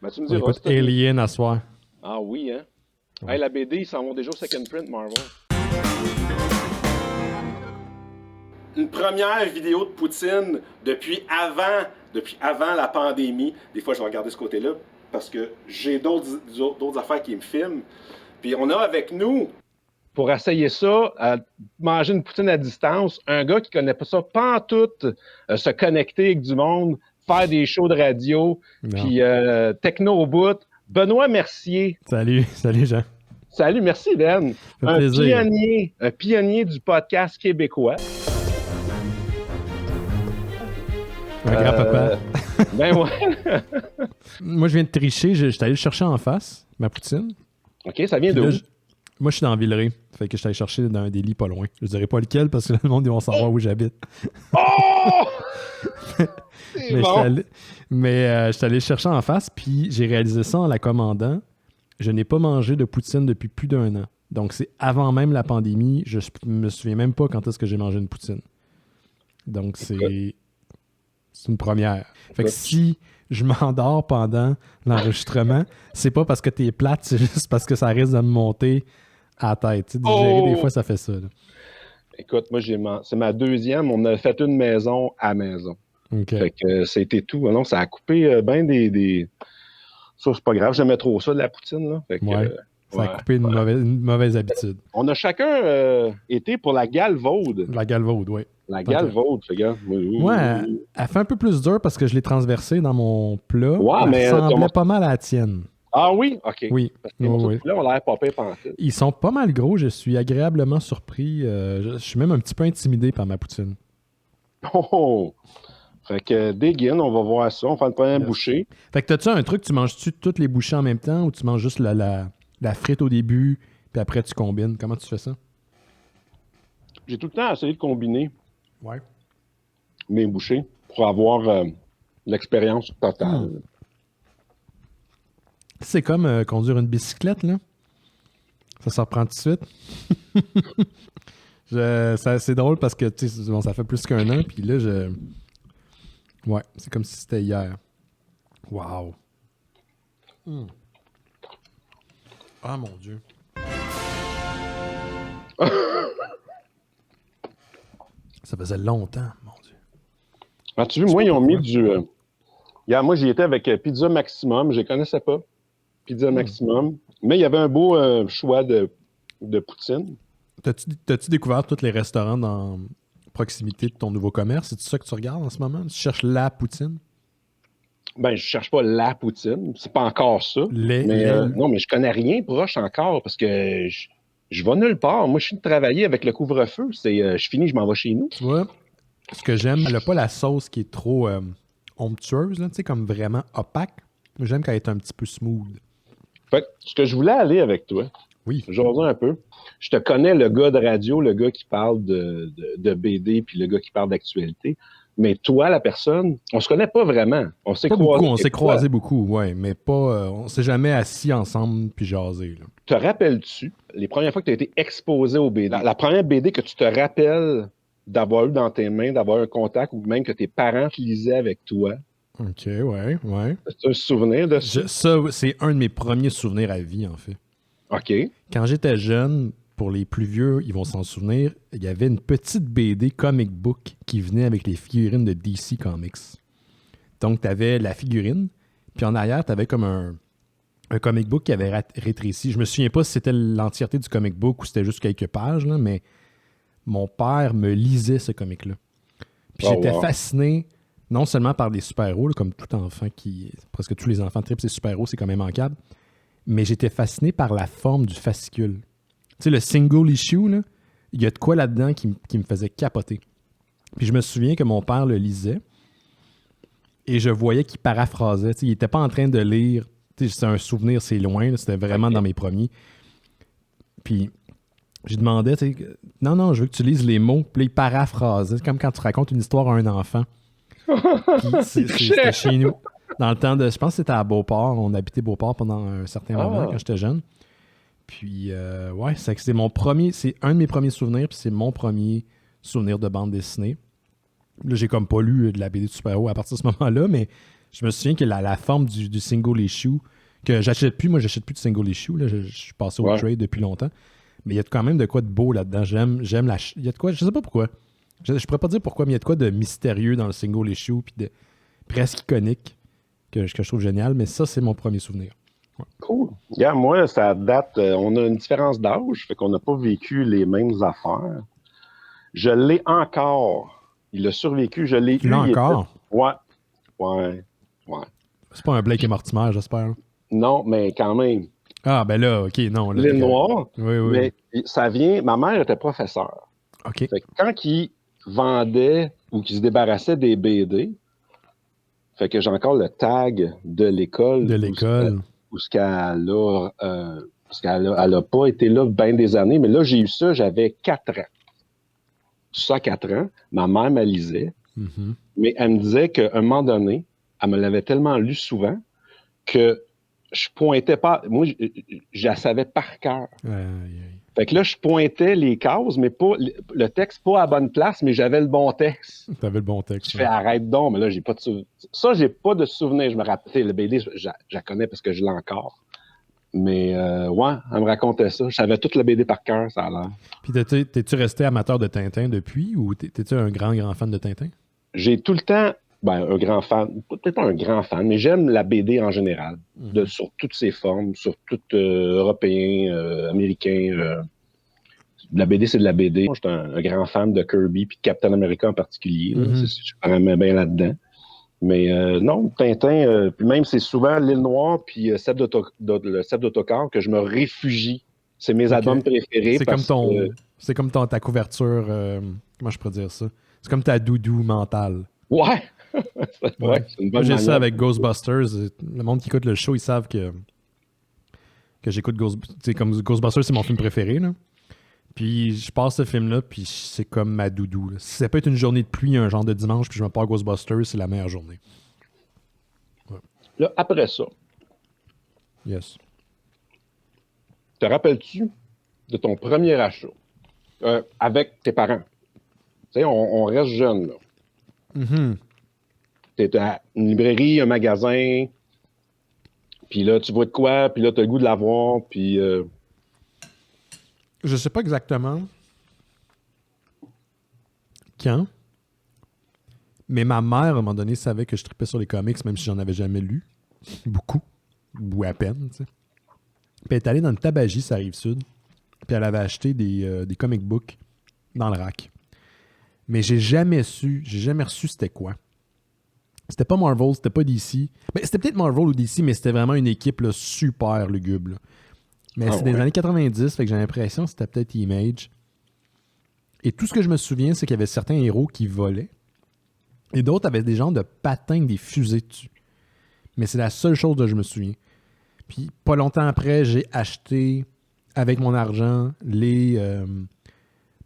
Ben, tu me On diras. écoute Alien à soir. Ah oui, hein? Ouais. Hey, la BD, ils s'en vont déjà au second print, Marvel. Une première vidéo de Poutine depuis avant la pandémie. Des fois, je vais regarder ce côté-là parce que j'ai d'autres affaires qui me filment. Puis on a avec nous, pour essayer ça, manger une poutine à distance, un gars qui connaît pas ça pantoute, se connecter avec du monde, faire des shows de radio, puis techno au bout. Benoît Mercier. Salut Jean. Salut, merci Ben. Ça fait plaisir. Un pionnier du podcast québécois. Un grand-papa. Ben ouais. Moi, je viens de tricher. J'étais allé le chercher en face, ma poutine. OK, ça vient Puis de là, où? moi, je suis dans Villeray. Fait que je suis allé chercher dans un délit pas loin. Je dirais pas lequel parce que le monde, ils vont savoir où j'habite. Oh! Mais je suis allé le chercher en face, puis j'ai réalisé ça en la commandant. Je n'ai pas mangé de poutine depuis plus d'1 an. Donc, c'est avant même la pandémie. Je me souviens même pas quand est-ce que j'ai mangé une poutine. Donc, c'est une première. Fait que si je m'endors pendant l'enregistrement, c'est pas parce que t'es plate, c'est juste parce que ça risque de me monter à la tête. Tu sais, digérer, des fois, ça fait ça. Là. Écoute, moi, c'est ma deuxième. On a fait une maison à maison. Okay. Fait que c'était tout. Non, ça a coupé bien des... Ça, c'est pas grave. J'aimais trop ça, de la poutine. Là. Fait que, ça a coupé une mauvaise habitude. On a chacun été pour la galvaude. La galvaude, oui. La galvaude, regarde. Ouais, elle fait un peu plus dur parce que je l'ai transversée dans mon plat. Ouais, elle mais ressemblait pas mal à la tienne. Ah oui? OK. Oui. Parce que oui. Là, on a l'air pas pire pantoute. Ils sont pas mal gros. Je suis agréablement surpris. Je suis même un petit peu intimidé par ma poutine. Oh! Fait que dégaine, on va voir ça. On fait une première bouchée. Fait que t'as-tu un truc, tu manges-tu toutes les bouchées en même temps ou tu manges juste la frite au début puis après tu combines? Comment tu fais ça? J'ai tout le temps essayé de combiner mes bouchées pour avoir l'expérience totale. C'est comme conduire une bicyclette, là. Ça se reprend tout de suite. C'est drôle parce que bon, ça fait plus qu'un an, puis là, ouais, c'est comme si c'était hier. Wow. Ah, mon Dieu. Ça faisait longtemps, mon Dieu. Ah, tu vois, moi, ils ont mis du... moi, j'y étais avec Pizza Maximum. Je ne les connaissais pas. Pizza Maximum. Mais il y avait un beau choix de poutine. T'as-tu découvert tous les restaurants dans proximité de ton nouveau commerce? C'est ça que tu regardes en ce moment? Tu cherches la poutine? Ben, je cherche pas la poutine. C'est pas encore ça. Non, mais je connais rien proche encore parce que je vais nulle part. Moi, je suis de travailler avec le couvre-feu. Je finis, je m'en vais chez nous. Tu vois, ce que j'aime, elle n'a pas la sauce qui est trop onctueuse, tu sais, comme vraiment opaque. J'aime qu'elle est un petit peu smooth. Fait que, ce que je voulais aller avec toi, j'ose un peu. Je te connais, le gars de radio, le gars qui parle de BD, puis le gars qui parle d'actualité. Mais toi, la personne, on se connaît pas vraiment. On s'est croisés. On s'est croisés beaucoup, oui, mais pas. On s'est jamais assis ensemble puis jasé. Là. Te rappelles-tu les premières fois que tu as été exposé au BD? La première BD que tu te rappelles d'avoir eu dans tes mains, d'avoir un contact ou même que tes parents lisaient avec toi? OK, ouais. C'est un souvenir de ça? Ça, c'est un de mes premiers souvenirs à vie, en fait. OK. Quand j'étais jeune, pour les plus vieux, ils vont s'en souvenir, il y avait une petite BD comic book qui venait avec les figurines de DC Comics. Donc, tu avais la figurine, puis en arrière, tu avais comme un comic book qui avait rétréci. Je me souviens pas si c'était l'entièreté du comic book ou c'était juste quelques pages, là, mais mon père me lisait ce comic-là. Puis j'étais fasciné non seulement par les super-héros, là, comme tout enfant presque tous les enfants trippent ces super-héros, c'est quand même immanquable, mais j'étais fasciné par la forme du fascicule. Tu sais, le single issue, là, il y a de quoi là-dedans qui me faisait capoter. Puis je me souviens que mon père le lisait et je voyais qu'il paraphrasait. Tu sais, il n'était pas en train de lire. Tu sais, c'est un souvenir, c'est loin. Là, c'était vraiment dans mes premiers. Puis je demandais, tu sais, non, je veux que tu lises les mots. Puis là, il paraphrasait. C'est comme quand tu racontes une histoire à un enfant. Puis c'était chez nous. Dans le temps de... Je pense que c'était à Beauport. On habitait Beauport pendant un certain moment quand j'étais jeune. Puis, ouais, c'est mon premier... C'est un de mes premiers souvenirs, puis c'est mon premier souvenir de bande dessinée. Là, j'ai comme pas lu de la BD de super-héros à partir de ce moment-là, mais Je me souviens que la forme du single issue, que j'achète plus de single issue, là, je suis passé au trade depuis longtemps, mais il y a quand même de quoi de beau là-dedans. J'aime il y a de quoi, je sais pas pourquoi. Je pourrais pas dire pourquoi, mais il y a de quoi de mystérieux dans le single issue, puis de presque iconique, que je trouve génial, mais ça, c'est mon premier souvenir. Ouais. Cool. Yeah, moi, ça date, on a une différence d'âge, fait qu'on n'a pas vécu les mêmes affaires. Je l'ai encore. Il a survécu, je l'ai eu. Tu l'as encore? Ouais. C'est pas un Blake et Mortimer, j'espère. Non, mais quand même. Ah, ben là, OK, non. Là, L'île Noire. Oui. Mais ça vient... Ma mère était professeure. OK. Fait que quand il vendait ou qu'il se débarrassait des BD, fait que j'ai encore le tag de l'école. Où ce qu'elle a pas été là bien des années. Mais là, j'ai eu ça, j'avais 4 ans. Ça, 4 ans. Ma mère me lisait. Mm-hmm. Mais elle me disait qu'à un moment donné, elle me l'avait tellement lu souvent que je pointais pas. Moi, je la savais par cœur. Fait que là, je pointais les cases, mais pas le texte pas à bonne place, mais j'avais le bon texte. T'avais le bon texte. Je fais arrête donc, mais là, j'ai pas de souvenir. Ça, j'ai pas de souvenir. Je me rappelle, le BD, je la connais parce que je l'ai encore. Mais elle me racontait ça. Je savais toute la BD par cœur, ça a l'air. Puis t'es-tu resté amateur de Tintin depuis ou t'es-tu un grand fan de Tintin? J'ai tout le temps, un grand fan, peut-être pas un grand fan, mais j'aime la BD en général, sur toutes ses formes, sur toutes européen, américain. La BD, c'est de la BD. Moi, j'étais un grand fan de Kirby puis de Captain America en particulier. Je suis vraiment bien là-dedans. Mais non, Tintin, puis même c'est souvent l'île Noire puis le Cep d'Autocar que je me réfugie. C'est mes albums préférés. C'est comme ta couverture, comment je pourrais dire ça? C'est comme ta doudou mentale. Ouais! C'est une bonne Moi, j'ai manière. ça avec Ghostbusters. Le monde qui écoute le show, ils savent que j'écoute Ghostbusters. Comme Ghostbusters, c'est mon film préféré, là. Puis je passe ce film-là, puis c'est comme ma doudou. Là. Si ça peut être une journée de pluie, un genre de dimanche, puis je me pars Ghostbusters, c'est la meilleure journée. Ouais. Là, après ça. Yes. Te rappelles-tu de ton premier achat avec tes parents? Tu sais, on reste jeune, là. Mm-hmm. T'es à une librairie, un magasin, puis là, tu vois de quoi, puis là, t'as le goût de l'avoir, puis... Je sais pas exactement quand, mais ma mère, à un moment donné, savait que je tripais sur les comics, même si j'en avais jamais lu. Beaucoup. Ou à peine, tu sais. Puis elle est allée dans une tabagie, ça Rive-Sud, puis elle avait acheté des comic books dans le rack. Mais j'ai jamais reçu c'était quoi. C'était pas Marvel, c'était pas DC. Mais c'était peut-être Marvel ou DC, mais c'était vraiment une équipe là, super lugubre. Là. Mais c'est des années 90, fait que j'ai l'impression que c'était peut-être Image. Et tout ce que je me souviens, c'est qu'il y avait certains héros qui volaient. Et d'autres avaient des genres de patins, des fusées dessus. Mais c'est la seule chose dont je me souviens. Puis pas longtemps après, j'ai acheté, avec mon argent, les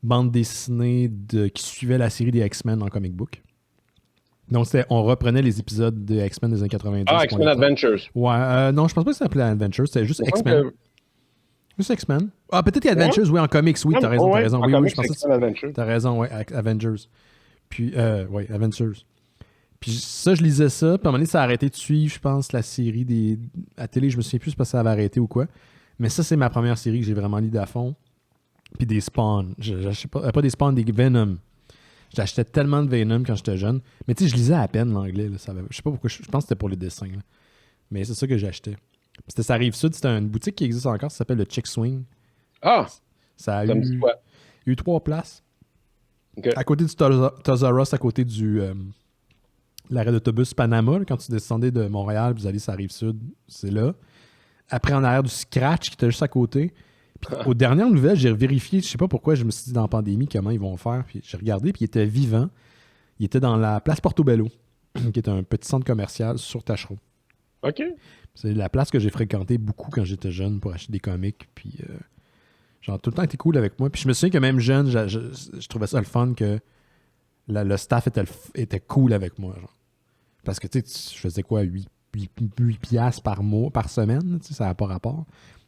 bandes dessinées qui suivaient la série des X-Men en comic book. Donc, on reprenait les épisodes des X-Men des années 90. Ah, X-Men Adventures. Ouais, non, je pense pas que ça s'appelait Adventures, c'était juste X-Men. Juste X-Men. Ah, peut-être qu'il y a Adventures, oui, en comics, oui, t'as raison. Oui, je pense que t'as raison, ouais, Avengers. Puis, Adventures. Puis ça, je lisais ça, puis à un moment donné, ça a arrêté de suivre, je pense, la série à télé, je me souviens plus parce que ça avait arrêté ou quoi. Mais ça, c'est ma première série que j'ai vraiment lu d'à fond. Puis des Spawn. J'achetais pas des Spawn, des Venom. J'achetais tellement de Venom quand j'étais jeune. Mais tu sais, je lisais à peine l'anglais. Là, je sais pas pourquoi. Je pense que c'était pour les dessins. Là. Mais c'est ça que j'achetais. Ça Rive-Sud, c'était une boutique qui existe encore, ça s'appelle le Chick Swing. Ah! Ça a eu 3 places. Okay. À côté du Toys R Us, à côté du l'arrêt d'autobus Panama, là, quand tu descendais de Montréal, vous allez sur la Rive-Sud, c'est là. Après, en arrière du Scratch, qui était juste à côté. Puis, aux dernières nouvelles, j'ai vérifié, je sais pas pourquoi, je me suis dit dans la pandémie comment ils vont faire. Puis j'ai regardé, puis il était vivant. Il était dans la place Portobello, qui est un petit centre commercial sur Tachereau. OK. C'est la place que j'ai fréquenté beaucoup quand j'étais jeune pour acheter des comics. Puis genre, tout le temps été cool avec moi. Puis je me souviens que même jeune, je trouvais ça le fun que le staff était cool avec moi. Genre. Parce que tu sais, je faisais quoi, 8 piastres par mois, par semaine, ça n'a pas rapport.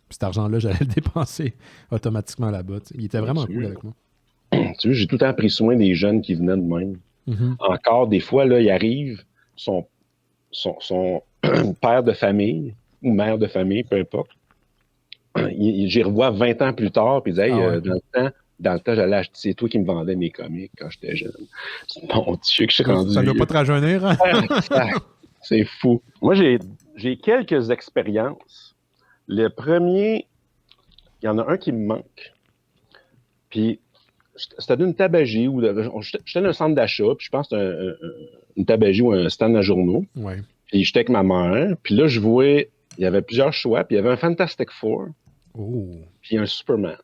Puis cet argent-là, j'allais le dépenser automatiquement là-bas. T'sais. Il était vraiment cool avec moi. Tu vois, j'ai tout le temps pris soin des jeunes qui venaient de même. Mm-hmm. Encore, des fois, là, ils arrivent, sont son père de famille ou mère de famille, peu importe. J'y revois 20 ans plus tard, puis il dit hey, dans le temps, j'allais acheter, c'est toi qui me vendais mes comics quand j'étais jeune. Mon Dieu, que je suis rendu. Ça ne doit pas te rajeunir, hein? C'est fou. Moi, j'ai quelques expériences. Le premier, il y en a un qui me manque. Puis, c'était d'une tabagie où j'étais dans un centre d'achat, puis je pense que c'était une tabagie ou un stand à journaux. Ouais. Puis j'étais avec ma mère, puis là, je voyais, il y avait plusieurs choix, puis il y avait un Fantastic Four, puis un Superman.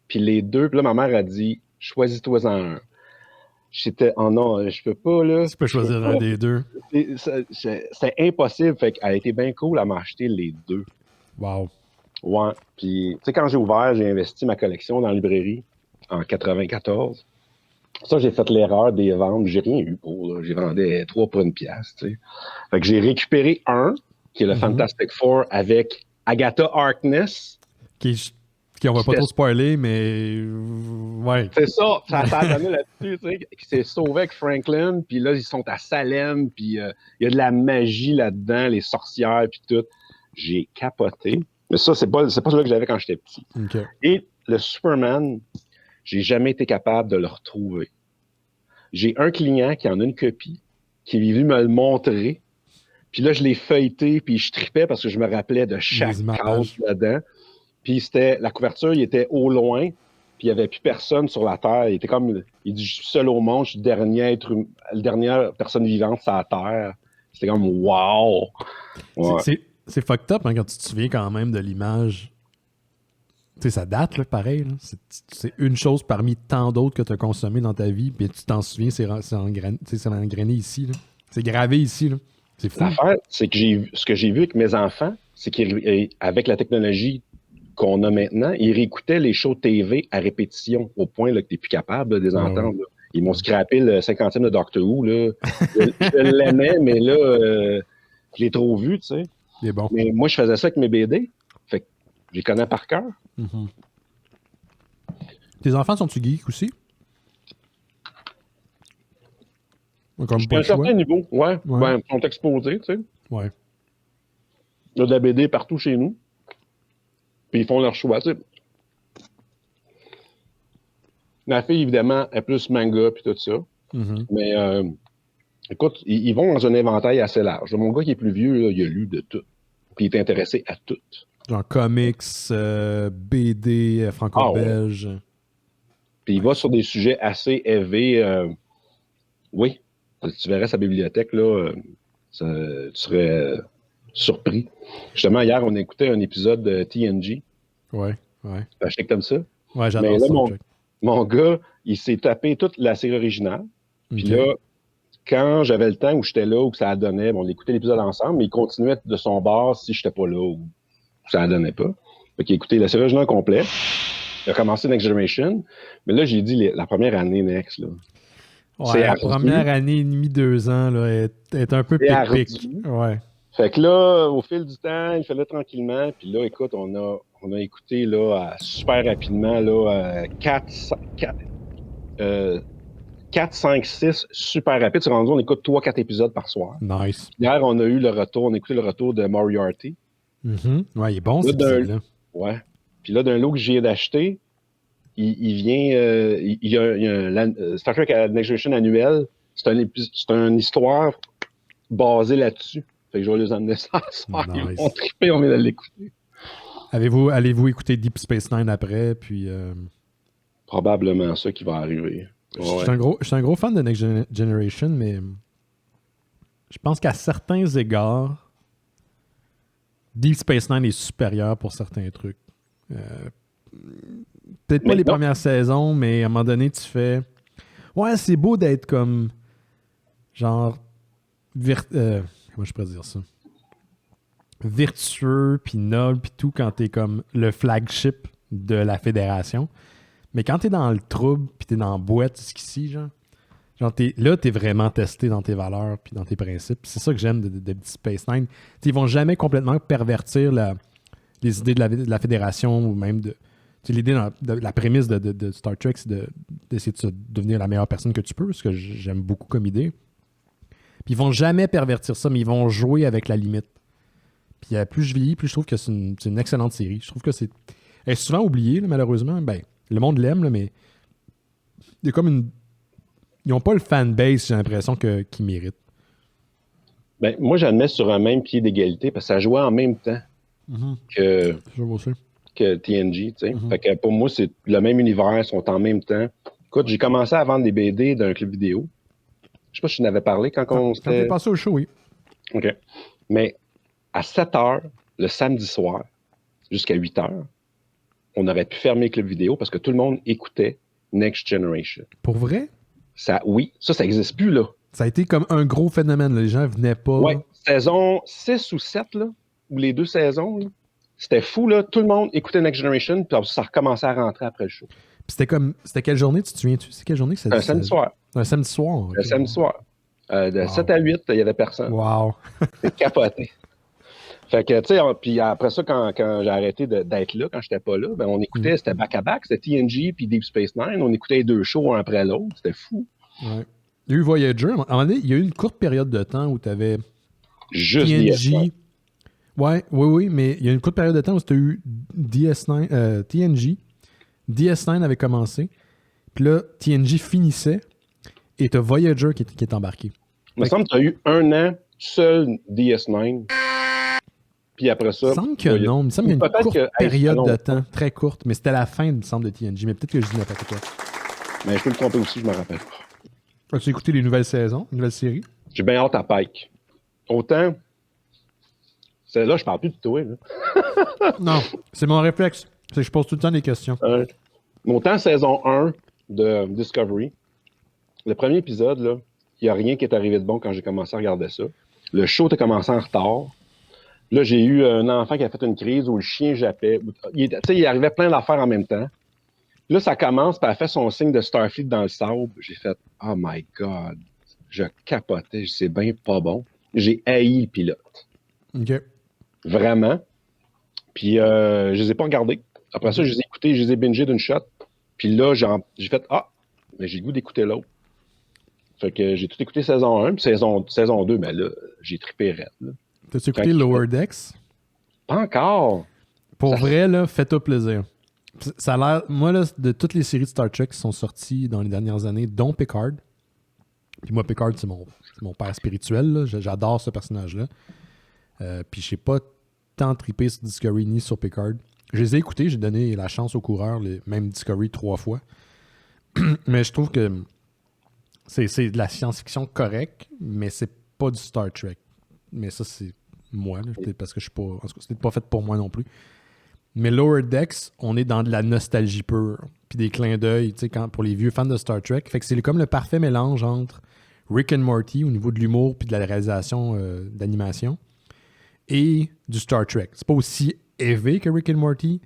Puis les deux, puis là, ma mère a dit, choisis-toi-en un. J'étais, oh non, je peux pas, là. Tu peux choisir un des deux. C'est impossible, fait qu'elle a été bien cool, elle m'a acheté les deux. Wow. Ouais, puis, tu sais, quand j'ai ouvert, j'ai investi ma collection dans la librairie en 94. Ça, j'ai fait l'erreur des ventes. J'ai rien eu pour, là. J'ai vendu 3 pour une pièce, tu sais. Fait que j'ai récupéré un, qui est le Fantastic Four, avec Agatha Harkness. Qui on va pas trop spoiler, mais... ouais. C'est ça, ça a donné là-dessus, tu sais, qui s'est sauvé avec Franklin, puis là, ils sont à Salem, puis il y a de la magie là-dedans, les sorcières, puis tout. J'ai capoté. Mais ça, c'est pas celui que j'avais quand j'étais petit. Okay. Et le Superman, j'ai jamais été capable de le retrouver. J'ai un client qui en a une copie, qui est venu me le montrer. Puis là, je l'ai feuilleté, puis je tripais parce que je me rappelais de chaque case là-dedans. Puis c'était la couverture, il était au loin, puis il n'y avait plus personne sur la Terre. Il était comme, il dit, je suis seul au monde, je suis la dernière personne vivante sur la Terre. C'était comme, wow! Ouais. C'est fucked up hein, quand tu te souviens quand même de l'image. Tu sais, ça date, là, pareil. Là. C'est une chose parmi tant d'autres que tu as consommé dans ta vie, puis tu t'en souviens, c'est engrainé ici. C'est gravé ici. Là. C'est fou. L'affaire, c'est que ce que j'ai vu avec mes enfants, c'est qu'avec la technologie qu'on a maintenant, ils réécoutaient les shows TV à répétition, au point là, que tu n'es plus capable de les entendre. Ouais. Ils m'ont scrappé le 50e de Doctor Who. Là. Je l'aimais, mais là, je l'ai trop vu, tu sais. Il est bon. Mais moi, je faisais ça avec mes BD. Fait que je les connais par cœur. Mm-hmm. Tes enfants sont-tu geeks aussi? Jusqu'à un certain niveau, ouais. Ben, ils sont exposés, tu sais. Ouais. Il y a de la BD partout chez nous. Puis ils font leur choix, tu sais. Ma fille, évidemment, est plus manga puis tout ça. Mm-hmm. Mais écoute, ils vont dans un inventaire assez large. Mon gars qui est plus vieux, là, il a lu de tout. Puis il est intéressé à tout. Genre comics, BD, franco-belge. Ouais. Puis il va sur des sujets assez élevés. Oui, tu verrais sa bibliothèque, là, tu serais surpris. Justement, hier, on écoutait un épisode de TNG. Ouais. Je sais que t'aimes ça. Ouais, j'adore ça. Mon gars, il s'est tapé toute la série originale. Puis là, quand j'avais le temps où j'étais là, où ça a donné, on écoutait l'épisode ensemble, mais il continuait de son bord si j'étais pas là ou ça ne donnait pas. Fait qu'il a écouté la série originale complète. Il a commencé Next Generation. Mais là, j'ai dit la première année Next. Là. Ouais, la première année et demie, 2 ans, là, est un peu pic-pic. Ouais. Fait que là, au fil du temps, il fallait tranquillement. Puis là, écoute, on a écouté là, super rapidement là, 4, 5, 6 super rapides. C'est rendu, on écoute 3-4 épisodes par soir. Nice. Hier, on a écouté le retour de Moriarty. Mm-hmm. Ouais, il est bon, cet épisode-là. Ouais. Puis là, d'un lot que j'ai d'acheter, il vient... il y a un Star Trek Next Generation annuel. C'est une histoire basée là-dessus. Fait que je vais les emmener ça ce soir. Nice. Ils vont triper, on vient de l'écouter. Allez-vous écouter Deep Space Nine après, puis... Probablement ça qui va arriver. Je suis un gros fan de Next Generation, mais je pense qu'à certains égards, Deep Space Nine est supérieur pour certains trucs. Peut-être pas les premières saisons, mais à un moment donné, tu fais... Ouais, c'est beau d'être comme... Genre... comment je pourrais dire ça? Virtueux, puis noble, puis tout, quand t'es comme le flagship de la Fédération. Mais quand t'es dans le trouble, puis t'es dans la boîte jusqu'ici, genre t'es vraiment testé dans tes valeurs, puis dans tes principes. C'est ça que j'aime de Deep Space Nine. T'sais, ils vont jamais complètement pervertir les idées de la Fédération, ou même de... L'idée, la prémisse de Star Trek, c'est d'essayer de devenir la meilleure personne que tu peux, ce que j'aime beaucoup comme idée. Puis ils vont jamais pervertir ça, mais ils vont jouer avec la limite. Puis plus je vieillis, plus je trouve que c'est une excellente série. Je trouve que c'est... Elle est souvent oubliée, là, malheureusement. Ben, le monde l'aime, là, mais il y a comme une... Ils n'ont pas le fanbase, j'ai l'impression, qu'ils méritent. Ben, moi, j'admets sur un même pied d'égalité parce que ça jouait en même temps que TNG. Tu sais. Fait que pour moi, c'est le même univers, ils sont en même temps. Écoute, j'ai commencé à vendre des BD d'un club vidéo. Je sais pas si je n'avais parlé quand on s'était... Quand t'es passé au show, oui. OK. Mais à 7 h, le samedi soir, jusqu'à 8 h, on aurait pu fermer le club vidéo parce que tout le monde écoutait Next Generation. Pour vrai? Oui, ça n'existe plus, là. Ça a été comme un gros phénomène. Là. Les gens venaient pas. Oui, saison 6 ou 7, là, ou les 2 saisons, là, c'était fou, là. Tout le monde écoutait Next Generation, puis ça recommençait à rentrer après le show. Puis c'était quelle journée, tu te souviens-tu? C'est quelle journée que Un samedi soir. Un samedi soir? Okay. Un samedi soir. De 7 à 8, il n'y avait personne. Wow! C'est capoté. Fait que, tu sais, puis après ça, quand j'ai arrêté d'être là, quand j'étais pas là, ben on écoutait, c'était back-à-back, c'était TNG puis Deep Space Nine, on écoutait les 2 shows un après l'autre, c'était fou. Ouais. Il y a eu Voyager, à un moment donné, il y a eu une courte période de temps où tu avais juste TNG. Oui, mais il y a une courte période de temps où tu as eu DS9, TNG, DS9 avait commencé, puis là, TNG finissait, et tu as Voyager qui est embarqué. Il me semble que tu as eu un an seul DS9. Puis après ça. Il me semble que non. Il me semble qu'il y a une courte période de temps, très courte, mais c'était la fin, il me semble, de TNG. Mais peut-être que je dis n'importe quoi. Mais je peux me tromper aussi, je me rappelle pas. As-tu écouté les nouvelles saisons, les nouvelles séries? J'ai bien hâte à Pike. Autant. Celle-là, je parle plus de toi. Là. Non, c'est mon réflexe. C'est que je pose tout le temps des questions. Autant saison 1 de Discovery, le premier épisode, là, il n'y a rien qui est arrivé de bon quand j'ai commencé à regarder ça. Le show a commencé en retard. Là, j'ai eu un enfant qui a fait une crise où le chien jappait. Il arrivait plein d'affaires en même temps. Là, ça commence, puis elle fait son signe de Starfleet dans le sable. J'ai fait « Oh my God! » Je capotais, c'est bien pas bon. J'ai haï le pilote. OK. Vraiment. Puis, je les ai pas regardés. Après ça, je les ai écoutés, je les ai bingés d'une shot. Puis là, j'ai fait « Ah! » Mais j'ai le goût d'écouter l'autre. Fait que j'ai tout écouté saison 1, puis saison 2, ben là, j'ai trippé raide. T'as-tu écouté Lower Decks? Pas encore. Pour vrai, là, fais-toi plaisir. Ça a l'air... Moi, là, de toutes les séries de Star Trek qui sont sorties dans les dernières années, dont Picard. Puis moi, Picard, c'est mon père spirituel. Là. J'adore ce personnage-là. Puis j'ai pas tant trippé sur Discovery ni sur Picard. Je les ai écoutés, j'ai donné la chance aux coureurs, même Discovery 3 fois. Mais je trouve que c'est de la science-fiction correcte, mais c'est pas du Star Trek. Mais ça, c'est moi, là, peut-être parce que je suis pas... En tout cas, c'était pas fait pour moi non plus. Mais Lower Decks, on est dans de la nostalgie pure, puis des clins d'œil, tu sais, pour les vieux fans de Star Trek. Fait que c'est comme le parfait mélange entre Rick and Morty au niveau de l'humour puis de la réalisation d'animation et du Star Trek. C'est pas aussi élevé que Rick and Morty,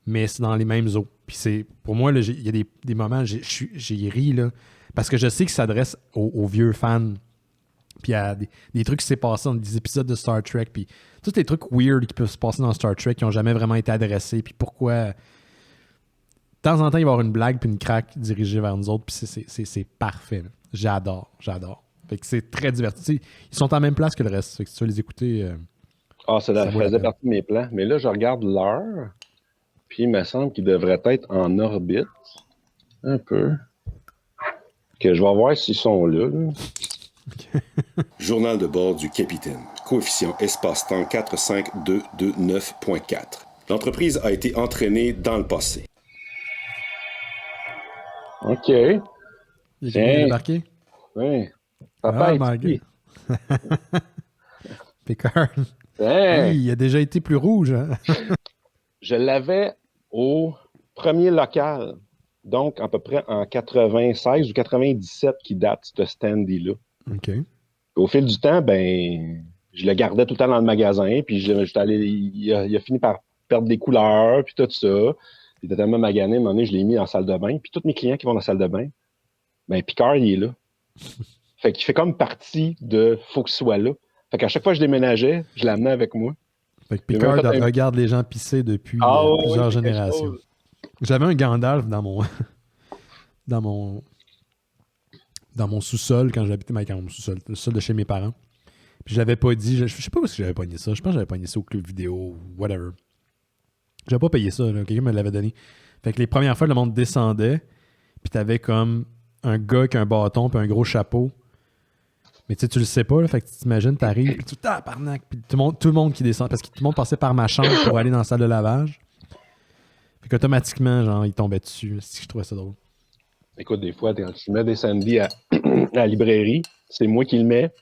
mais c'est dans les mêmes eaux. Puis c'est, pour moi, il y a des moments, j'ai ri, là, parce que je sais qu'il s'adresse aux vieux fans. Puis il y a des trucs qui s'est passé dans des épisodes de Star Trek, puis tous les trucs weird qui peuvent se passer dans Star Trek qui n'ont jamais vraiment été adressés, puis pourquoi... De temps en temps, il va y avoir une blague puis une craque dirigée vers nous autres, puis c'est parfait. Là. J'adore. Fait que c'est très divertissant. Ils sont en même place que le reste. Fait que si tu veux les écouter... ça faisait partie de mes plans. Mais là, je regarde l'heure, puis il me semble qu'ils devraient être en orbite. Un peu. Que je vais voir s'ils sont là. Journal de bord du capitaine. Coefficient espace-temps 45229.4. L'entreprise a été entraînée dans le passé. OK. Il est débarqué? Oui. Papa oh my God. Picard. Oui, il a déjà été plus rouge. Hein? Je l'avais au premier local. Donc, à peu près en 96 ou 97 qui date ce stand-là. OK. Au fil du temps, ben, je le gardais tout le temps dans le magasin, puis il a fini par perdre des couleurs, puis tout ça. Il était tellement magané, à un moment donné, je l'ai mis dans la salle de bain. Puis tous mes clients qui vont dans la salle de bain, ben, Picard, il est là. Fait qu'il fait comme partie de « faut qu'il soit là ». Fait qu'à chaque fois que je déménageais, je l'amenais avec moi. Fait que Picard regarde les gens pisser depuis plusieurs générations. J'avais un Gandalf dans dans mon sous-sol quand j'habitais dans mon sous-sol, le sous-sol de chez mes parents. Puis je l'avais pas dit, je sais pas où j'avais pogné ça. Je pense que j'avais pogné ça au club vidéo, whatever. J'avais pas payé ça, là. Quelqu'un me l'avait donné. Fait que les premières fois, le monde descendait, puis t'avais comme un gars avec un bâton puis un gros chapeau. Mais tu le sais pas, là, fait que tu t'imagines, t'arrives, puis tu tabarnak, puis tout le monde qui descend, parce que tout le monde passait par ma chambre pour aller dans la salle de lavage. Fait qu'automatiquement, genre, il tombait dessus. C'est que je trouvais ça drôle. Écoute, des fois, quand tu mets des samedis à la librairie, c'est moi qui le mets.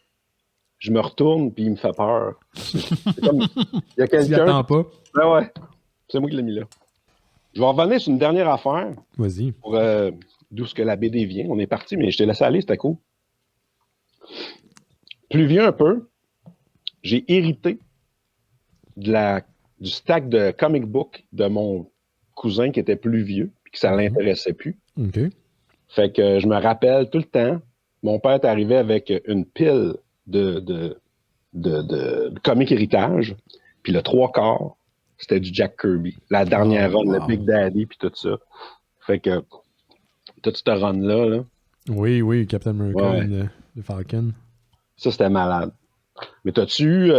Je me retourne, puis il me fait peur. C'est comme, il y a quelqu'un... Tu l'attends pas? Ben ouais, c'est moi qui l'ai mis là. Je vais revenir sur une dernière affaire. Vas-y. Pour d'où ce que la BD vient. On est parti, mais je t'ai laissé aller, c'était cool. Plus vieux un peu, j'ai hérité du stack de comic book de mon cousin qui était plus vieux, puis que ça l'intéressait plus. OK. Fait que je me rappelle tout le temps, mon père est arrivé avec une pile de comic héritage, puis le 3/4, c'était du Jack Kirby. La dernière run, le Big Daddy, puis tout ça. Fait que toute cette run-là, là, oui, Captain America de Falcon. Ça, c'était malade. Mais t'as-tu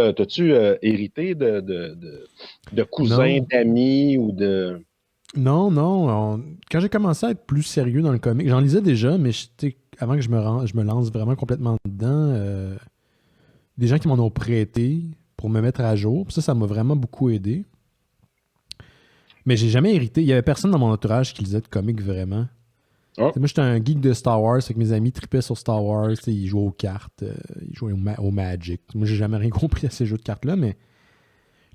hérité de cousins, d'amis ou de... Non. Quand j'ai commencé à être plus sérieux dans le comic, j'en lisais déjà, mais avant que je me lance vraiment complètement dedans, des gens qui m'en ont prêté pour me mettre à jour. Puis ça m'a vraiment beaucoup aidé. Mais j'ai jamais hérité. Il y avait personne dans mon entourage qui lisait de comics vraiment. Oh. Moi, j'étais un geek de Star Wars, fait que mes amis tripaient sur Star Wars, ils jouaient aux cartes, ils jouaient au Magic. Moi, j'ai jamais rien compris à ces jeux de cartes-là, mais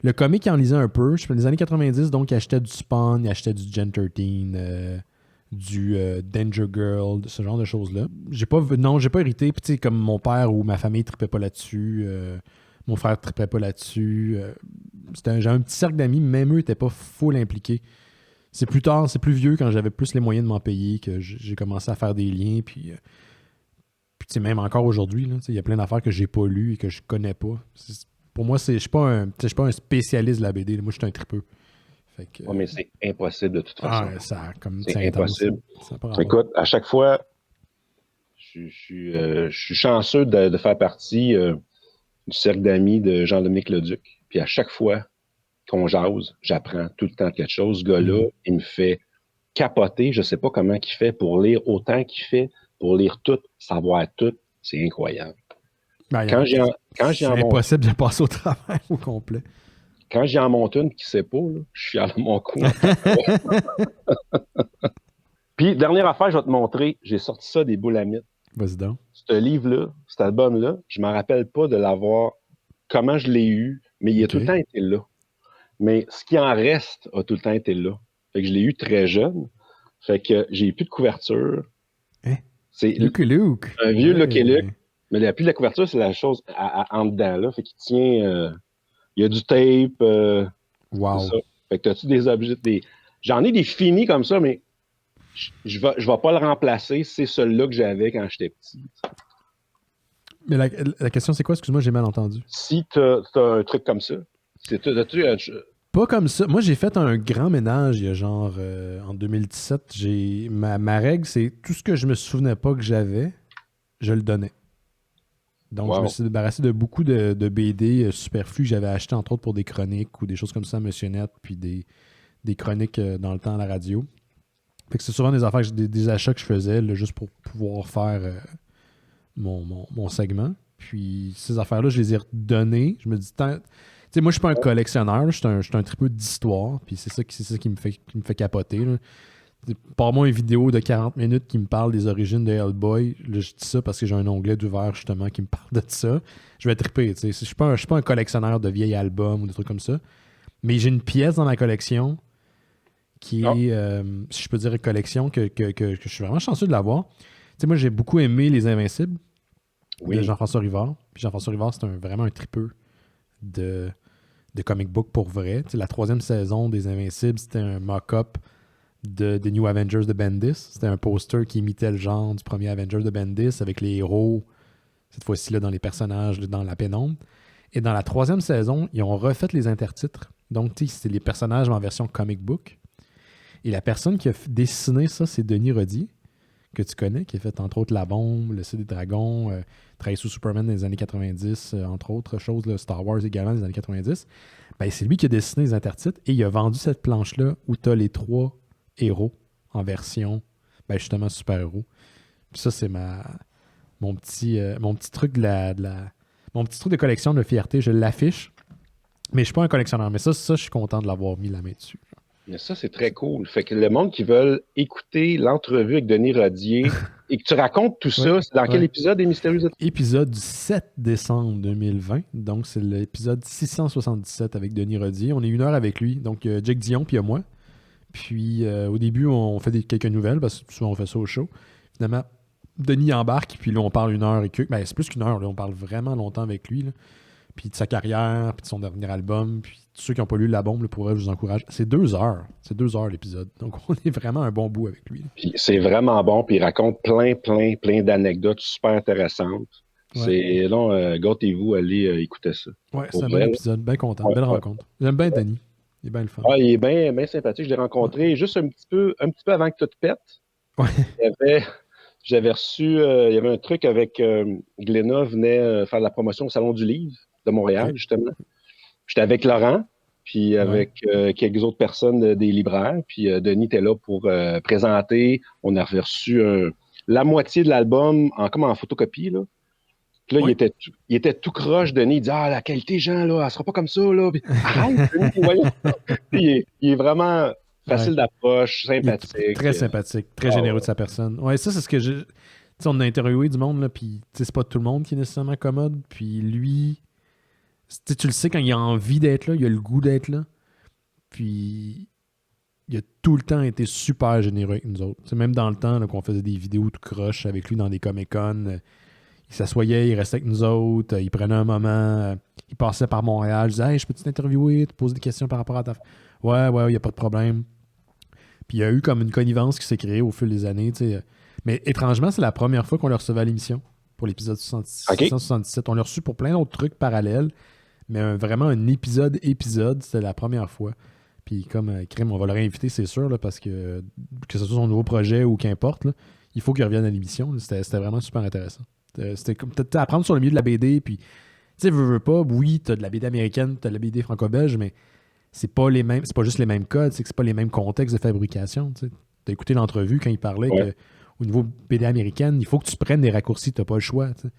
le comic, il en lisait un peu. Je fais les années 90, donc il achetait du Spawn, il achetait du Gen 13, du Danger Girl, ce genre de choses-là. J'ai pas hérité. Puis, comme mon père ou ma famille tripait pas là-dessus, mon frère tripait pas là-dessus. J'avais un petit cercle d'amis, même eux n'étaient pas full impliqués. C'est plus tard, c'est plus vieux, quand j'avais plus les moyens de m'en payer, que j'ai commencé à faire des liens. Puis même encore aujourd'hui, il y a plein d'affaires que j'ai pas lues et que je connais pas. Pour moi, je suis pas un spécialiste de la BD. Moi, je suis un tripeux. Mais c'est impossible de toute façon. C'est impossible. Écoute, à chaque fois, je suis chanceux de faire partie du cercle d'amis de Jean-Dominique Leduc. Puis à chaque fois qu'on jase, j'apprends tout le temps quelque chose. Ce gars-là, il me fait capoter. Je sais pas comment il fait pour lire autant qu'il fait, pour lire tout, savoir tout. C'est incroyable. C'est impossible de passer au travail au complet. Quand j'y en monte une qui sait pas, là, je suis fier de mon coup. Puis, dernière affaire, je vais te montrer. J'ai sorti ça des boules à mythes. Vas-y donc. Ce livre-là, cet album-là, je ne me rappelle pas de l'avoir, comment je l'ai eu, mais il a tout le temps été là. Mais ce qui en reste a tout le temps été là. Fait que je l'ai eu très jeune. Fait que j'ai plus de couverture. Hein? C'est Lucky Luke. Un vieux Lucky Luke. Mais la plus de la couverture, c'est la chose en dedans, là. Fait qu'il tient... il y a du tape. Wow. Ça. Fait que t'as-tu des objets... J'en ai des finis comme ça, mais je vais pas le remplacer. C'est celui-là que j'avais quand j'étais petit. Mais la question, c'est quoi? Excuse-moi, j'ai mal entendu. Si t'as un truc comme ça, pas comme ça. Moi, j'ai fait un grand ménage il y a genre... en 2017, ma règle, c'est tout ce que je me souvenais pas que j'avais, je le donnais. Donc, je me suis débarrassé de beaucoup de BD superflus que j'avais acheté, entre autres, pour des chroniques ou des choses comme ça à Monsieur Net, puis des chroniques dans le temps à la radio. Fait que c'est souvent des affaires, des achats que je faisais là, juste pour pouvoir faire mon segment. Puis ces affaires-là, je les ai redonnées. Je me dis, tu sais, moi, je suis pas un collectionneur, je suis un tripeux d'histoire, puis c'est ça qui me fait capoter. Là. Par moi une vidéo de 40 minutes qui me parle des origines de Hellboy. Là, je dis ça parce que j'ai un onglet d'ouvert justement qui me parle de ça. Je vais triper. Je suis pas un collectionneur de vieilles albums ou des trucs comme ça. Mais j'ai une pièce dans ma collection qui est, si je peux dire, une collection que je suis vraiment chanceux de l'avoir. T'sais, moi, j'ai beaucoup aimé Les Invincibles de Jean-François Rivard. Puis Jean-François Rivard, c'est vraiment un tripeux de comic book pour vrai. T'sais, la 3e saison des Invincibles, c'était un mock-up de New Avengers de Bendis. C'était un poster qui imitait le genre du premier Avengers de Bendis avec les héros, cette fois-ci là dans les personnages, dans la pénombre. Et dans la 3e saison, ils ont refait les intertitres. Donc, c'est les personnages en version comic book. Et la personne qui a dessiné ça, c'est Denis Rodier, que tu connais, qui a fait entre autres La Bombe, Le Cid des Dragons, travaillé sous Superman dans les années 90, entre autres choses, là, Star Wars également dans les années 90. Ben, c'est lui qui a dessiné les intertitres et il a vendu cette planche-là où tu as les 3 héros en version, ben, justement, super-héros. Puis ça, c'est mon petit truc mon petit truc de collection de fierté. Je l'affiche, mais je suis pas un collectionneur. Mais ça, je suis content de l'avoir mis la main dessus. Mais ça, c'est très cool. Fait que le monde qui veut écouter l'entrevue avec Denis Rodier et que tu racontes tout ça, c'est dans quel épisode des Mystérieux Étonnants? Épisode du 7 décembre 2020. Donc, c'est l'épisode 677 avec Denis Rodier. On est 1 heure avec lui. Donc, Jake Dion puis moi. Puis, au début, on fait quelques nouvelles parce que souvent, on fait ça au show. Finalement, Denis embarque. Puis là, on parle 1 heure et que. Ben, c'est plus qu'1 heure. Là. On parle vraiment longtemps avec lui. Là. Puis de sa carrière, puis de son dernier album, puis tous ceux qui n'ont pas lu La Bombe, pour eux, je vous encourage. C'est 2 heures. C'est 2 heures l'épisode. Donc, on est vraiment un bon bout avec lui. Puis c'est vraiment bon, puis il raconte plein d'anecdotes super intéressantes. Ouais. C'est là, gâtez-vous, allez écouter ça. Ouais, c'est un bon épisode. Bien content. Belle rencontre. J'aime bien Denis. Il est bien le fun. Ah, il est bien sympathique. Je l'ai rencontré juste un petit peu avant que tout pète. Ouais. J'avais reçu, il y avait un truc avec Glénat venait faire de la promotion au Salon du Livre de Montréal, justement. J'étais avec Laurent, puis avec quelques autres personnes des libraires, puis Denis était là pour présenter. On a reçu la moitié de l'album comme en photocopie, là. Puis là, il était tout croche, Denis. Il dit « Ah, la qualité, Jean, là, elle sera pas comme ça, là. » Arrête, Denis, voyons. Puis il est vraiment facile d'approche, sympathique. Très sympathique, très généreux de sa personne. Ouais, ça, c'est ce que j'ai... Tu sais, on a interviewé du monde, là, puis c'est pas tout le monde qui est nécessairement commode, puis lui... Tu le sais, quand il a envie d'être là, il a le goût d'être là. Puis, il a tout le temps été super généreux avec nous autres. C'est même dans le temps là, qu'on faisait des vidéos tout croche avec lui dans des Comic-Con. Il s'assoyait, il restait avec nous autres, il prenait un moment, il passait par Montréal. Je disais « Hey, je peux t'interviewer, te poser des questions par rapport à ta... » Ouais, il n'y a pas de problème. Puis, il y a eu comme une connivence qui s'est créée au fil des années. T'sais. Mais étrangement, c'est la première fois qu'on l'a recevait à l'émission pour l'épisode 677. On l'a reçu pour plein d'autres trucs parallèles. Mais vraiment un épisode, c'était la première fois. Puis comme Crime, on va le réinviter, c'est sûr, là, parce que ce soit son nouveau projet ou qu'importe, là, il faut qu'il revienne à l'émission. C'était vraiment super intéressant. C'était comme apprendre sur le milieu de la BD, puis tu sais, veux pas, oui, t'as de la BD américaine, t'as de la BD franco-belge, mais c'est pas juste les mêmes codes, c'est pas les mêmes contextes de fabrication. T'as écouté l'entrevue quand il parlait qu'au niveau BD américaine, il faut que tu prennes des raccourcis, t'as pas le choix, t'sais.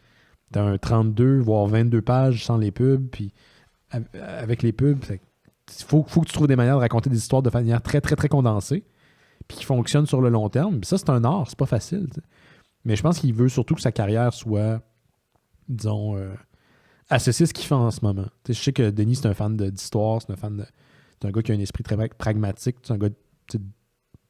T'as un 32, voire 22 pages sans les pubs, puis avec les pubs, il faut que tu trouves des manières de raconter des histoires de manière très, très, très condensée, puis qui fonctionnent sur le long terme. Puis ça, c'est un art, c'est pas facile. T'sais. Mais je pense qu'il veut surtout que sa carrière soit, disons, associée à ce qu'il fait en ce moment. T'sais, je sais que Denis, c'est un fan d'histoire, c'est un gars qui a un esprit très pragmatique, c'est un gars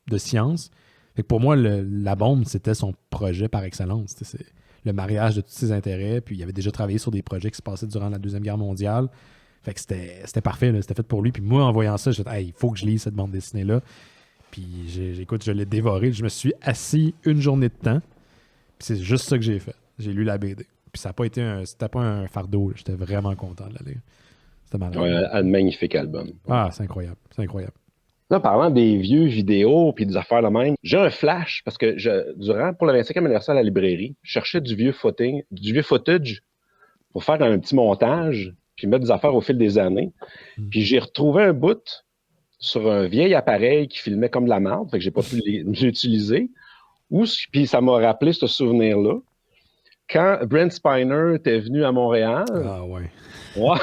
de science. Fait que pour moi, La Bombe, c'était son projet par excellence. C'est le mariage de tous ses intérêts, puis il avait déjà travaillé sur des projets qui se passaient durant la Deuxième Guerre mondiale. Fait que c'était parfait, là, c'était fait pour lui. Puis moi, en voyant ça, je me suis dit, il faut que je lise cette bande dessinée-là. Puis je l'ai dévoré. Je me suis assis une journée de temps, puis c'est juste ça que j'ai fait. J'ai lu la BD. Puis ça n'a pas été c'était pas un fardeau, là. J'étais vraiment content de la lire. C'était malade. Ouais, un magnifique album. Ah, c'est incroyable. C'est incroyable. Là, parlant des vieux vidéos puis des affaires de même, j'ai un flash parce que pour le 25e anniversaire à la librairie, je cherchais du vieux footage pour faire un petit montage puis mettre des affaires au fil des années. Puis j'ai retrouvé un bout sur un vieil appareil qui filmait comme de la merde, fait que j'ai pas pu l'utiliser. Puis ça m'a rappelé ce souvenir-là. Quand Brent Spiner était venu à Montréal. Ah ouais. Ouais.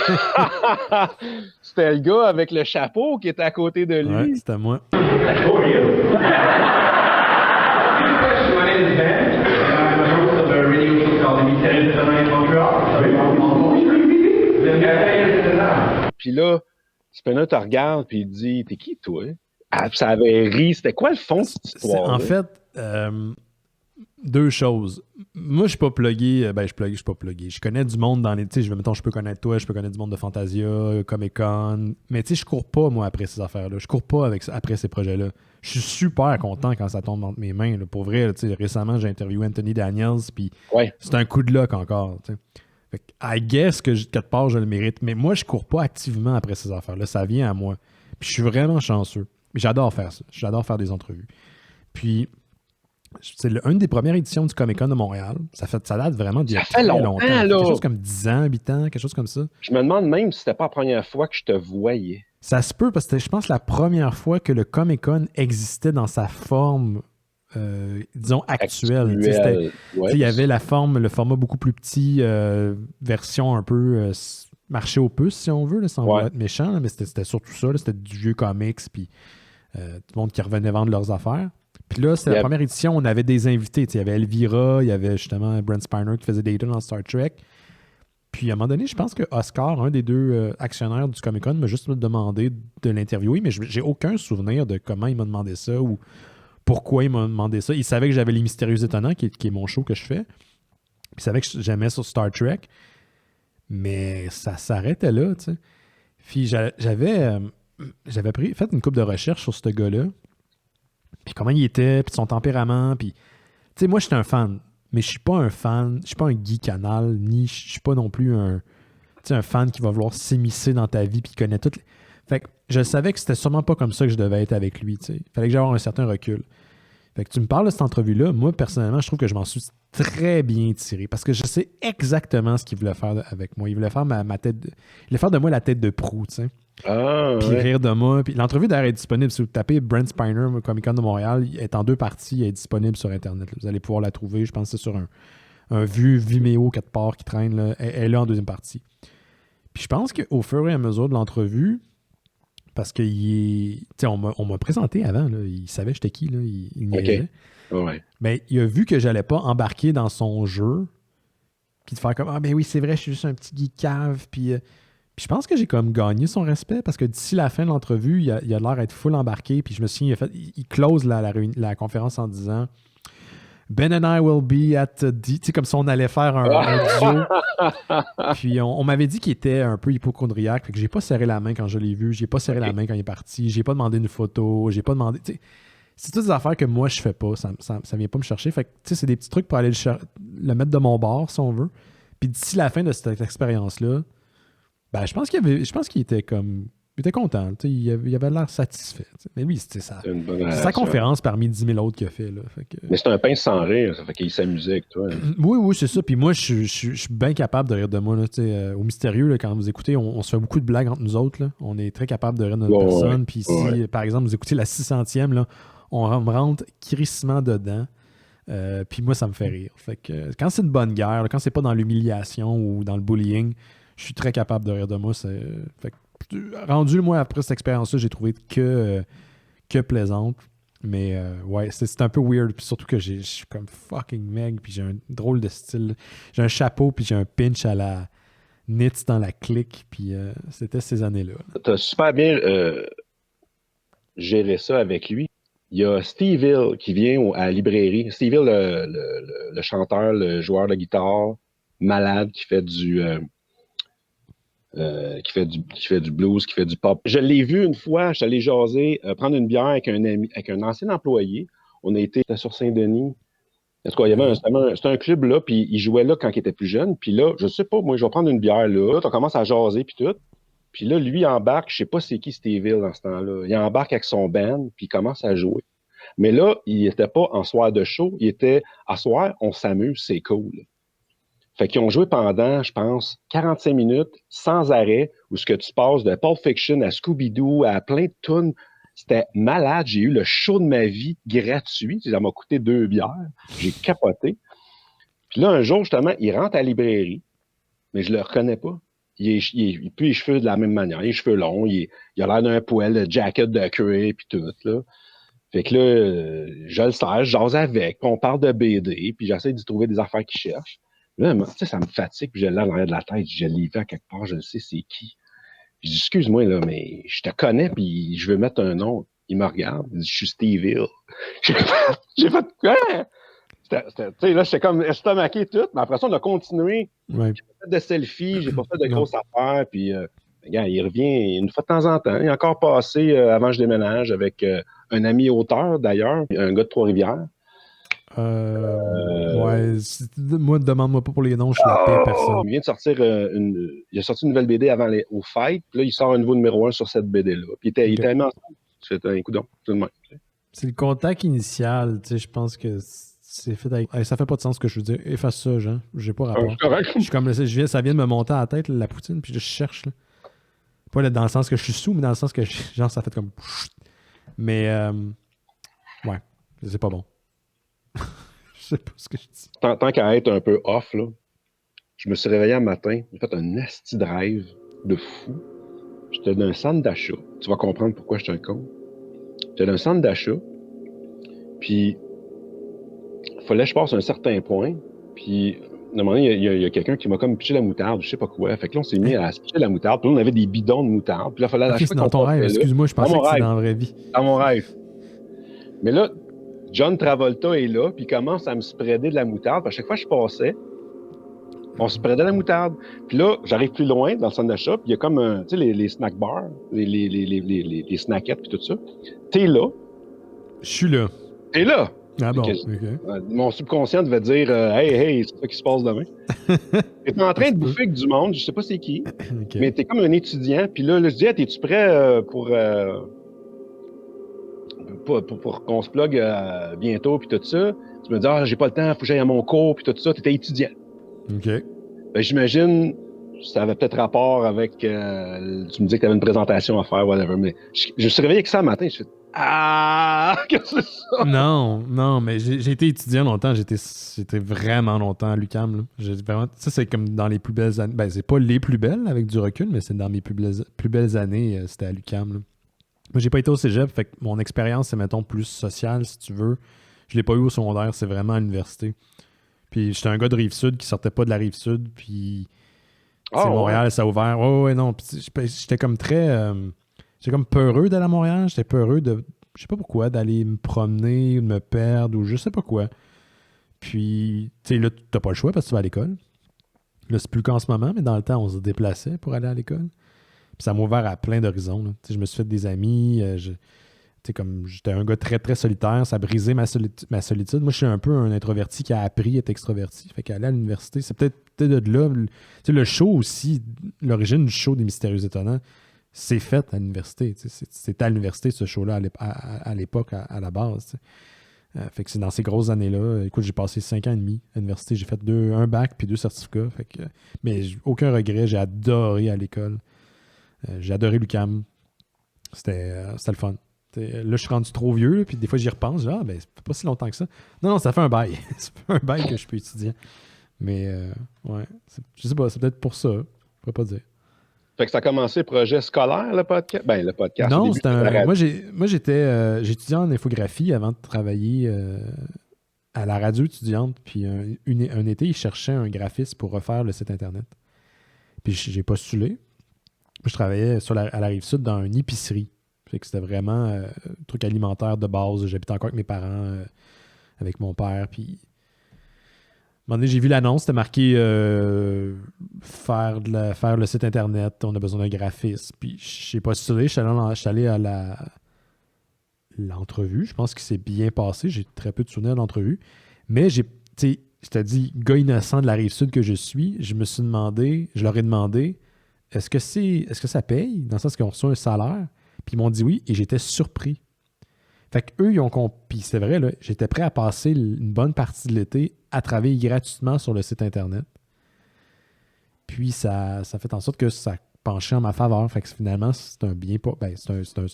C'était le gars avec le chapeau qui était à côté de lui. Ouais, c'était moi. Puis là, Spinner te regarde puis il dit « T'es qui, toi? » Ah, ça avait ri. C'était quoi le fond de cette histoire? En fait, deux choses. Moi, je suis pas plugué. Ben, je suis pas plugué. Je connais du monde dans les... Tu sais, je peux connaître toi, je peux connaître du monde de Fantasia, Comic-Con. Mais tu sais, je cours pas, moi, après ces affaires-là. Je cours pas après ces projets-là. Je suis super content quand ça tombe entre mes mains. Là. Pour vrai, tu sais, récemment, j'ai interviewé Anthony Daniels, puis c'est un coup de luck encore. Tu sais. Fait que, I guess que quelque part, je le mérite. Mais moi, je cours pas activement après ces affaires-là. Ça vient à moi. Puis je suis vraiment chanceux. J'adore faire ça. J'adore faire des entrevues. Puis, C'est une des premières éditions du Comic-Con de Montréal. Ça date vraiment d'il y a Ça fait longtemps, là. Quelque chose comme 10 ans, 8 ans, quelque chose comme ça. Je me demande même si c'était pas la première fois que je te voyais. Ça se peut parce que je pense la première fois que le Comic-Con existait dans sa forme, disons, actuelle. Il y avait le format beaucoup plus petit, version un peu marché aux puces, si on veut, là, sans vouloir être méchant, là, mais c'était surtout ça. C'était du vieux comics, puis tout le monde qui revenait vendre leurs affaires. Puis là, c'était la première édition, on avait des invités. Il y avait Elvira, il y avait justement Brent Spiner qui faisait Data dans Star Trek. Puis à un moment donné, je pense que Oscar, un des deux actionnaires du Comic-Con, m'a juste demandé de l'interviewer, mais j'ai aucun souvenir de comment il m'a demandé ça ou pourquoi il m'a demandé ça. Il savait que j'avais Les Mystérieux Étonnants, qui est mon show que je fais. Puis il savait que j'aimais sur Star Trek. Mais ça s'arrêtait là, tu sais. Puis j'avais fait une couple de recherches sur ce gars-là. Puis comment il était, puis son tempérament. Puis, tu sais, moi, j'étais un fan. Mais je suis pas un fan, je suis pas un geek canal, ni je suis pas non plus un fan qui va vouloir s'immiscer dans ta vie puis qui connaît toutes les... Fait que je savais que c'était sûrement pas comme ça que je devais être avec lui, tu sais. Fallait que j'aie un certain recul. Fait que tu me parles de cette entrevue-là, moi, personnellement, je trouve que je m'en suis très bien tiré parce que je sais exactement ce qu'il voulait faire avec moi. Il voulait faire ma tête... Il voulait faire de moi la tête de proue, tu sais. Puis rire de moi. Puis l'entrevue d'ailleurs est disponible. Si vous tapez Brent Spiner, Comic-Con de Montréal, elle est en 2 parties, elle est disponible sur Internet. Là. Vous allez pouvoir la trouver. Je pense que c'est sur un Vimeo quelque part qui traîne. Là. Elle est là en 2e partie. Puis je pense qu'au fur et à mesure de l'entrevue, parce que on m'a présenté avant, là, il savait j'étais qui, là, il niaisait. Ouais. Mais il a vu que j'allais pas embarquer dans son jeu, puis de faire comme « Ah ben oui, c'est vrai, je suis juste un petit geek cave, puis je pense que j'ai comme gagné son respect parce que d'ici la fin de l'entrevue, il a l'air d'être full embarqué. Puis je me souviens, il close la conférence en disant Ben and I will be at D. Tu sais, comme si on allait faire un duo. Puis on m'avait dit qu'il était un peu hypochondriaque. Fait que j'ai pas serré la main quand je l'ai vu. J'ai pas serré la main quand il est parti. J'ai pas demandé une photo. J'ai pas demandé. Tu sais, c'est toutes des affaires que moi je fais pas. Ça vient pas me chercher. Fait que tu sais, c'est des petits trucs pour aller le mettre de mon bord, si on veut. Puis d'ici la fin de cette expérience-là, ben, je pense qu'il était comme... Il était content. Il avait l'air satisfait. T'sais. Mais lui, c'est sa conférence parmi 10 000 autres qu'il a fait. Là, fait que... Mais c'est un pince sans rire. Ça fait qu'il s'amusait avec toi. Hein. Oui, c'est ça. Puis moi, je suis bien capable de rire de moi. Là, au Mystérieux, là, quand vous écoutez, on se fait beaucoup de blagues entre nous autres. Là. On est très capable de rire de notre personne. Puis si, par exemple, vous écoutez la 600e, là, on me rentre crissement dedans. Puis moi, ça me fait rire. Fait que, quand c'est une bonne guerre, là, quand c'est pas dans l'humiliation ou dans le bullying, je suis très capable de rire de moi. Fait que, rendu, moi, après cette expérience-là, j'ai trouvé que plaisante. Mais ouais, c'est un peu weird. Puis surtout que je suis comme fucking meg. Puis j'ai un drôle de style. J'ai un chapeau, puis j'ai un pinch à la Nitz dans la clique. Puis c'était ces années-là. T'as super bien géré ça avec lui. Il y a Steve Hill qui vient à la librairie. Steve Hill, le chanteur, le joueur de guitare, malade, qui fait du blues, qui fait du pop. Je l'ai vu une fois, je suis allé jaser, prendre une bière avec un ami, avec un ancien employé. On a été sur Saint-Denis. En tout cas, il y avait c'était un club là, puis il jouait là quand il était plus jeune. Puis là, je sais pas, moi, je vais prendre une bière là. On commence à jaser, puis tout. Puis là, lui, il embarque, je sais pas c'est qui Steve Hill dans ce temps-là. Il embarque avec son band, puis il commence à jouer. Mais là, il était pas en soir de show, il était à soir, on s'amuse, c'est cool. Fait qu'ils ont joué pendant, je pense, 45 minutes, sans arrêt, où ce que tu passes de Pulp Fiction à Scooby-Doo, à plein de tunes. C'était malade. J'ai eu le show de ma vie gratuit. Ça m'a coûté 2 bières. J'ai capoté. Puis là, un jour, justement, il rentre à la librairie, mais je le reconnais pas. Il pue les cheveux de la même manière. Il a les cheveux longs. Il a l'air d'un poêle de jacket de cuir, puis tout, là. Fait que là, je le sers, je jase avec, puis on parle de BD, puis j'essaie d'y trouver des affaires qu'il cherche. Là, tu sais, ça me fatigue, puis je l'ai à l'arrière de la tête, je l'ai vu à quelque part, je le sais c'est qui. Je dis, excuse-moi, là, mais je te connais, puis je veux mettre un nom. Il me regarde, il dit, je suis Steve Hill. J'ai fait quoi? Tu sais, là, j'étais comme estomaqué tout, mais après ça, on a continué. Ouais. J'ai pas fait de selfie, j'ai pas fait de grosses affaires, puis, regarde, il revient une fois de temps en temps. Il est encore passé avant que je déménage avec un ami auteur, d'ailleurs, un gars de Trois-Rivières. Ouais, moi, demande-moi pas pour les noms, je suis la pire personne. Il vient de sortir il a sorti une nouvelle BD avant aux fêtes, puis là, il sort un nouveau numéro 1 sur cette BD-là. Puis il était aimé ensemble. C'était un coup d'on, tout de même. C'est le contact initial, tu sais, je pense que c'est fait avec... Hey, ça fait pas de sens ce que je veux dire. Efface ça, Jean. J'ai pas rapport. C'est correct. Je suis comme, ça vient de me monter à la tête, la poutine, puis je cherche, là. Pas là, dans le sens que je suis sous, mais dans le sens que, genre, ça fait comme... Mais, ouais, c'est pas bon. Je sais pas ce que je dis. Tant qu'à être un peu off, là, je me suis réveillé un matin, j'ai fait un nasty drive de fou. J'étais dans un centre d'achat. Tu vas comprendre pourquoi je suis un con. J'étais dans un centre d'achat, puis il fallait que je passe à un certain point, puis à un moment donné, il y a quelqu'un qui m'a comme pitché la moutarde, je sais pas quoi. Fait que là, on s'est mis à se pitcher la moutarde, puis là, on avait des bidons de moutarde, puis là, il fallait... Ok, c'est dans ton rêve, excuse-moi, je pensais que c'était dans la vraie vie. Dans mon rêve. Mais là, John Travolta est là, puis il commence à me spreader de la moutarde. À chaque fois que je passais, on se spreadait la moutarde. Puis là, j'arrive plus loin dans le centre d'achat, puis il y a comme, tu sais, les snack bars, les snackettes, puis tout ça. T'es là. Je suis là. T'es là. Ah bon, Mon subconscient devait dire hey, c'est ça qui se passe demain. T'es en train de bouffer avec du monde, je sais pas c'est qui, mais t'es comme un étudiant, puis là, je dis, t'es-tu prêt pour qu'on se plug bientôt, puis tout ça? Tu me dis, j'ai pas le temps, faut que j'aille à mon cours, puis tout ça, t'étais étudiant. OK. Ben, j'imagine, ça avait peut-être rapport avec, tu me dis que t'avais une présentation à faire, whatever, mais je me suis réveillé avec ça le matin, je suis qu'est-ce que c'est ça? Non, mais j'ai été étudiant longtemps. J'étais vraiment longtemps à l'UQAM. Ça, c'est comme dans les plus belles années. Ben, c'est pas les plus belles avec du recul, mais c'est dans mes plus belles années, c'était à l'UQAM. Moi, j'ai pas été au cégep, fait que mon expérience, c'est, mettons, plus sociale, si tu veux. Je l'ai pas eu au secondaire, c'est vraiment à l'université. Puis j'étais un gars de Rive-Sud qui sortait pas de la Rive-Sud, puis Montréal, ça a ouvert. Ouais, non. Puis j'étais comme très... j'étais comme peureux d'aller à Montréal. J'étais peureux de... Je sais pas pourquoi, d'aller me promener, de me perdre, ou je sais pas quoi. Puis, tu sais, là, t'as pas le choix parce que tu vas à l'école. Là, c'est plus qu'en ce moment, mais dans le temps, on se déplaçait pour aller à l'école. Puis ça m'a ouvert à plein d'horizons. Tu sais, je me suis fait des amis. Tu sais, comme j'étais un gars très, très solitaire. Ça a brisé ma solitude. Moi, je suis un peu un introverti qui a appris à être extroverti. Fait qu'aller à l'université, c'est peut-être de là. Tu sais, le show aussi, l'origine du show des Mystérieux Étonnants, c'est fait à l'université. C'est à l'université, ce show-là, à l'époque, à la base. Fait que c'est dans ces grosses années-là. Écoute, j'ai passé 5 ans et demi à l'université. J'ai fait un bac puis 2 certificats. Fait que, mais aucun regret. J'ai adoré à l'école. J'ai adoré l'UQAM. C'était le fun. Là, je suis rendu trop vieux. Puis des fois, j'y repense. Genre, ben, ça fait pas si longtemps que ça. Non, ça fait un bail. Ça fait un bail que je peux étudier. Mais, ouais. Je sais pas, c'est peut-être pour ça. Je pourrais pas dire. Fait que ça a commencé projet scolaire, le podcast? Ben, le podcast. Non, moi, j'étudiais en infographie avant de travailler à la radio étudiante. Puis un été, ils cherchaient un graphiste pour refaire le site Internet. Puis j'ai postulé. Je travaillais à la Rive-Sud dans une épicerie. Fait que c'était vraiment un truc alimentaire de base. J'habitais encore avec mes parents, avec mon père. Puis un moment donné, j'ai vu l'annonce, c'était marqué faire le site Internet, on a besoin d'un graphiste. Puis j'ai postulé, je suis allé à l'entrevue. Je pense que c'est bien passé. J'ai très peu de souvenirs de l'entrevue. Mais je te dis, gars innocent de la Rive-Sud que je suis, je leur ai demandé, est-ce que ça paye? Dans le sens qu'ils ont reçu un salaire. Puis ils m'ont dit oui, et j'étais surpris. Fait qu'eux, ils ont compris. Puis c'est vrai, là, j'étais prêt à passer une bonne partie de l'été à travailler gratuitement sur le site Internet. Puis ça fait en sorte que ça penchait en ma faveur. Fait que finalement, c'est un bien... c'est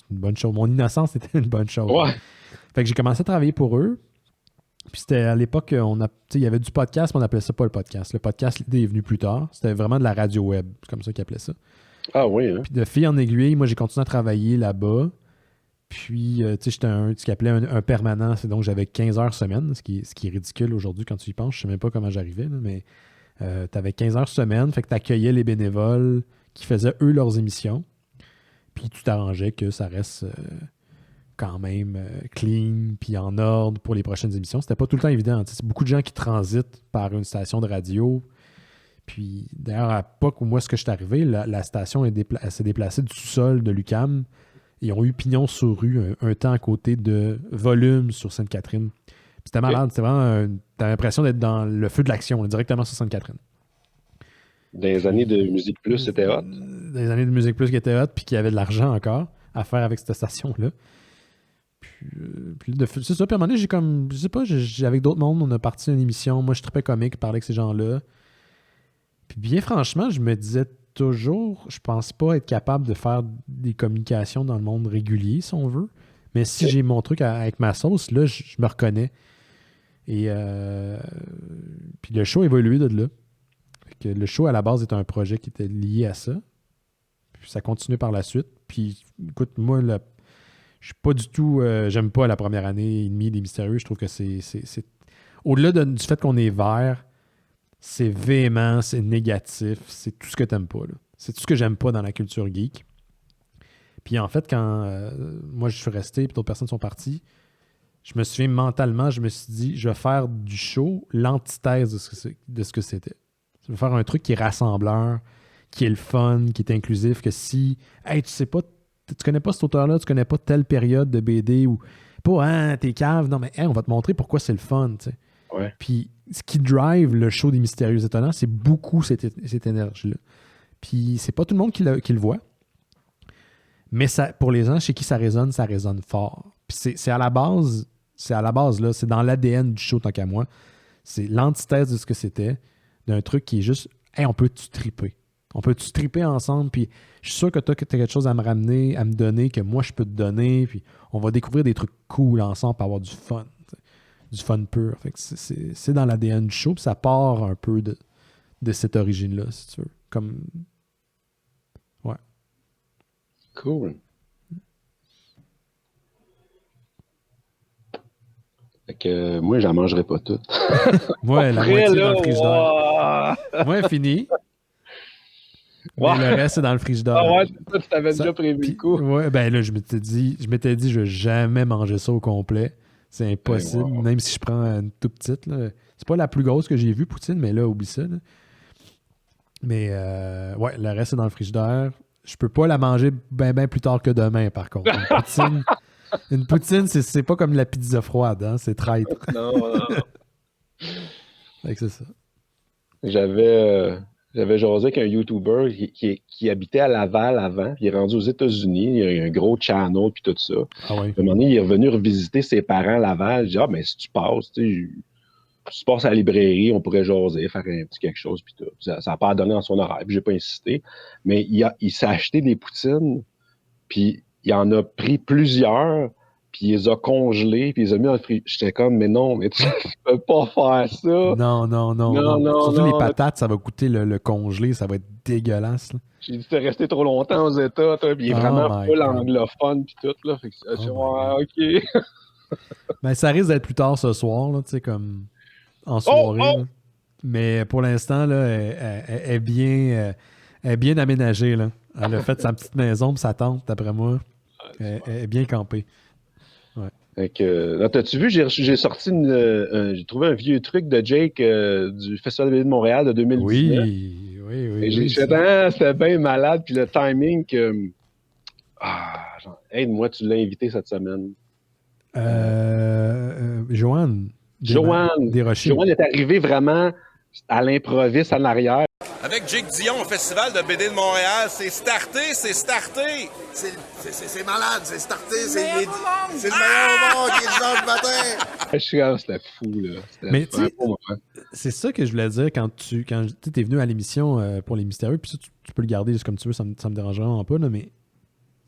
une bonne chose. Mon innocence, c'était une bonne chose. Ouais. Fait que j'ai commencé à travailler pour eux. Puis c'était à l'époque, il y avait du podcast, mais on appelait ça pas le podcast. Le podcast, l'idée est venue plus tard. C'était vraiment de la radio web. C'est comme ça qu'ils appelaient ça. Ah oui, hein? Puis de fil en aiguille, moi, j'ai continué à travailler là-bas. Puis, j'étais ce qu'ils appelaient un permanent. C'est donc, j'avais 15 heures semaine, ce qui est ridicule aujourd'hui quand tu y penses. Je sais même pas comment j'arrivais, là, mais tu avais 15 heures semaine. Fait que tu accueillais les bénévoles qui faisaient, eux, leurs émissions. Puis, tu t'arrangeais que ça reste quand même clean puis en ordre pour les prochaines émissions. C'était pas tout le temps évident. C'est beaucoup de gens qui transitent par une station de radio. Puis, d'ailleurs, à l'époque où moi, ce que je suis arrivé, la station elle s'est déplacée du sous-sol de l'UQAM. Ils ont eu pignon sur rue un temps à côté de Volume sur Sainte-Catherine. Puis c'était malade. C'était vraiment... t'as l'impression d'être dans le feu de l'action, directement sur Sainte-Catherine. Des années de Musique Plus, c'était hot. Des années de Musique Plus qui étaient hot, puis qu'il y avait de l'argent encore à faire avec cette station-là. c'est ça. Puis à un moment donné, j'ai comme, je sais pas, avec d'autres mondes, on a parti une émission. Moi, je tripais comique, parlais avec ces gens-là. Puis bien franchement, je me disais toujours, je pense pas être capable de faire des communications dans le monde régulier, si on veut. Mais si j'ai mon truc avec ma sauce, là, je me reconnais. Et puis le show a évolué de là. Fait que le show, à la base, était un projet qui était lié à ça. Puis ça continue par la suite. Puis, écoute, moi, je suis pas du tout... j'aime pas la première année et demie des Mystérieux. Je trouve que c'est au-delà du fait qu'on est vert, c'est véhément, c'est négatif, c'est tout ce que t'aimes pas. Là. C'est tout ce que j'aime pas dans la culture geek. Puis en fait, quand moi je suis resté et d'autres personnes sont parties, je me souviens mentalement, je me suis dit, je vais faire du show l'antithèse de ce que c'était. Je vais faire un truc qui est rassembleur, qui est le fun, qui est inclusif, que si, hey, tu connais pas cet auteur-là, tu connais pas telle période de BD ou pas, hein, t'es cave, non mais hey, on va te montrer pourquoi c'est le fun, tu sais. Ouais. Puis ce qui drive le show des Mystérieux Étonnants, c'est beaucoup cette énergie-là. Puis c'est pas tout le monde qui le voit. Mais ça, pour les gens chez qui ça résonne fort. Puis c'est à la base, là, c'est dans l'ADN du show tant qu'à moi. C'est l'antithèse de ce que c'était, d'un truc qui est juste, hey, on peut-tu triper? On peut-tu triper ensemble? Puis je suis sûr que tu as quelque chose à me ramener, à me donner, que moi je peux te donner. Puis on va découvrir des trucs cool ensemble pour avoir du fun. Du fun pur. Fait que c'est dans l'ADN du show, puis ça part un peu de cette origine-là, si tu veux. Comme. Ouais. Cool. Fait que moi, j'en mangerai pas toutes. Ouais, la moitié dans le frigidaire. Ouais, fini. Wow. Mais le reste, c'est dans le frigidaire. Ah ouais, c'est ça, tu t'avais déjà prévu le coup. Ouais, ben là, je m'étais dit, je vais jamais manger ça au complet. C'est impossible, wow. Même si je prends une toute petite. Là. C'est pas la plus grosse que j'ai vue, poutine, mais là, oublie ça. Là. Mais ouais, le reste, c'est dans le frigidaire. Je peux pas la manger bien plus tard que demain, par contre. Une poutine, c'est pas comme la pizza froide, hein? C'est traître. Non. Fait que c'est ça. J'avais jasé avec un YouTuber qui habitait à Laval avant, puis il est rendu aux États-Unis, il y a un gros channel, puis tout ça. Ah ouais. À un moment donné, il est revenu revisiter ses parents à Laval. Il dit, mais si tu passes, tu passes à la librairie, on pourrait jaser, faire un petit quelque chose, puis tout. Ça n'a pas donné dans son horaire, puis j'ai pas insisté. Mais il s'est acheté des poutines, puis il en a pris plusieurs, puis il les a congelés, puis il les a mis dans le frigo. J'étais comme, mais non, mais tu peux pas faire ça. Non. Surtout les patates, ça va coûter le congelé, ça va être dégueulasse. Là. J'ai dit, t'es resté trop longtemps aux États, toi, puis il est vraiment full anglophone, puis tout, là. Fait que OK. Ben, ça risque d'être plus tard ce soir, là, tu sais, comme en soirée. Là. Mais pour l'instant, là, elle est bien aménagée, là. Elle a fait sa petite maison pour sa tante, d'après moi. Elle est bien campée. Ouais. Fait que, là, t'as-tu vu, j'ai sorti j'ai trouvé un vieux truc de Jake du Festival de BD de Montréal de 2019. Oui. C'était bien malade, puis le timing que... aide-moi, tu l'as invité cette semaine. Joanne Desrochers. Joanne est arrivée vraiment à l'improviste en arrière. Avec Jake Dion au Festival de BD de Montréal, c'est starté! C'est malade, c'est starté, c'est le meilleur au monde, il est 10 heures du matin! Je suis là, c'était fou, là. Mais tu sais, c'est ça que je voulais dire quand tu es venu à l'émission pour les Mystérieux, puis ça, tu peux le garder juste comme tu veux, ça me dérange vraiment pas, là, mais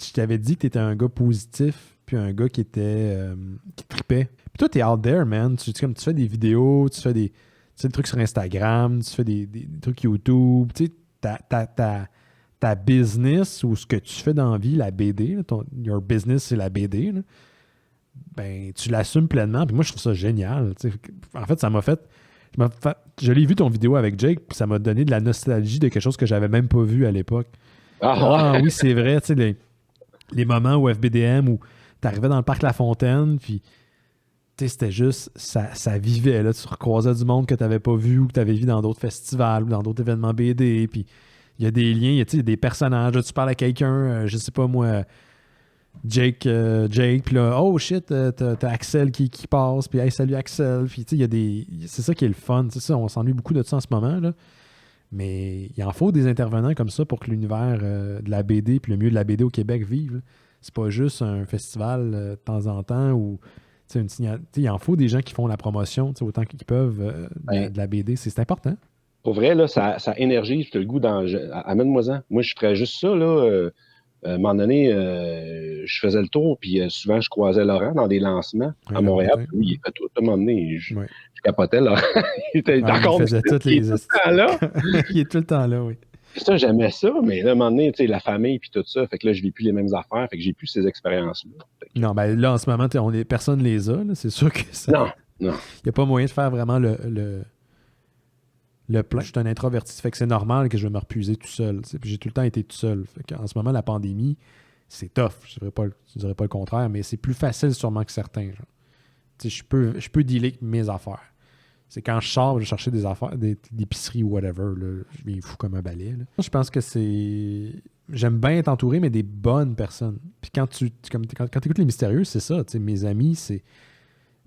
je t'avais dit que tu étais un gars positif, puis un gars qui tripait. Puis toi, t'es out there, man. Tu fais des vidéos, tu fais des trucs sur Instagram, tu fais des trucs YouTube, tu sais, ta business ou ce que tu fais dans la vie, la BD, là, your business, c'est la BD, là, ben, tu l'assumes pleinement, puis moi, je trouve ça génial. Tu sais. En fait, ça m'a fait... Je l'ai vu ton vidéo avec Jake, puis ça m'a donné de la nostalgie de quelque chose que j'avais même pas vu à l'époque. Oui, c'est vrai, tu sais, les moments où FBDM, où t'arrivais dans le parc La Fontaine, puis c'était juste, ça vivait, là, tu recroisais du monde que t'avais pas vu ou que t'avais vu dans d'autres festivals ou dans d'autres événements BD, puis il y a des liens, il y a des personnages, là, tu parles à quelqu'un, je sais pas moi, Jake, puis là, oh shit, t'as Axel qui passe, puis hey, salut Axel, puis tu sais, c'est ça qui est le fun, c'est ça, on s'ennuie beaucoup de ça en ce moment, là. Mais il en faut des intervenants comme ça pour que l'univers de la BD puis le milieu de la BD au Québec vive. C'est pas juste un festival de temps en temps où il en faut des gens qui font la promotion autant qu'ils peuvent de la BD. C'est important. Pour vrai, là, ça énergise, tu as le goût amène-moi-en. Moi, je ferais juste ça, là. À un moment donné, je faisais le tour, puis souvent, je croisais Laurent dans des lancements à Montréal. Oui, il est fait tout. À un moment donné, je capotais, là. Il était d'accord. Il faisait toutes les... Il est tout le temps là. Il est tout le temps là, oui. Ça, j'aimais ça, mais là, à un moment donné, tu sais, la famille, puis tout ça, fait que là, je vis plus les mêmes affaires, fait que j'ai plus ces expériences-là. Non, ben là, en ce moment, personne les a, là. C'est sûr que ça... Non. Il n'y a pas moyen de faire vraiment le plein. Je suis un introverti, fait que c'est normal que je vais me repuiser tout seul. Puis j'ai tout le temps été tout seul. Fait qu'en ce moment, la pandémie, c'est tough. Je ne dirais pas le contraire, mais c'est plus facile sûrement que certains. Je peux dealer avec mes affaires. C'est quand je sors, je vais chercher des affaires, d'épicerie ou whatever, là, je viens fou comme un balai. Là. Je pense que c'est... J'aime bien être entouré, mais des bonnes personnes. Puis quand tu écoutes Les Mystérieux, c'est ça. Mes amis, c'est...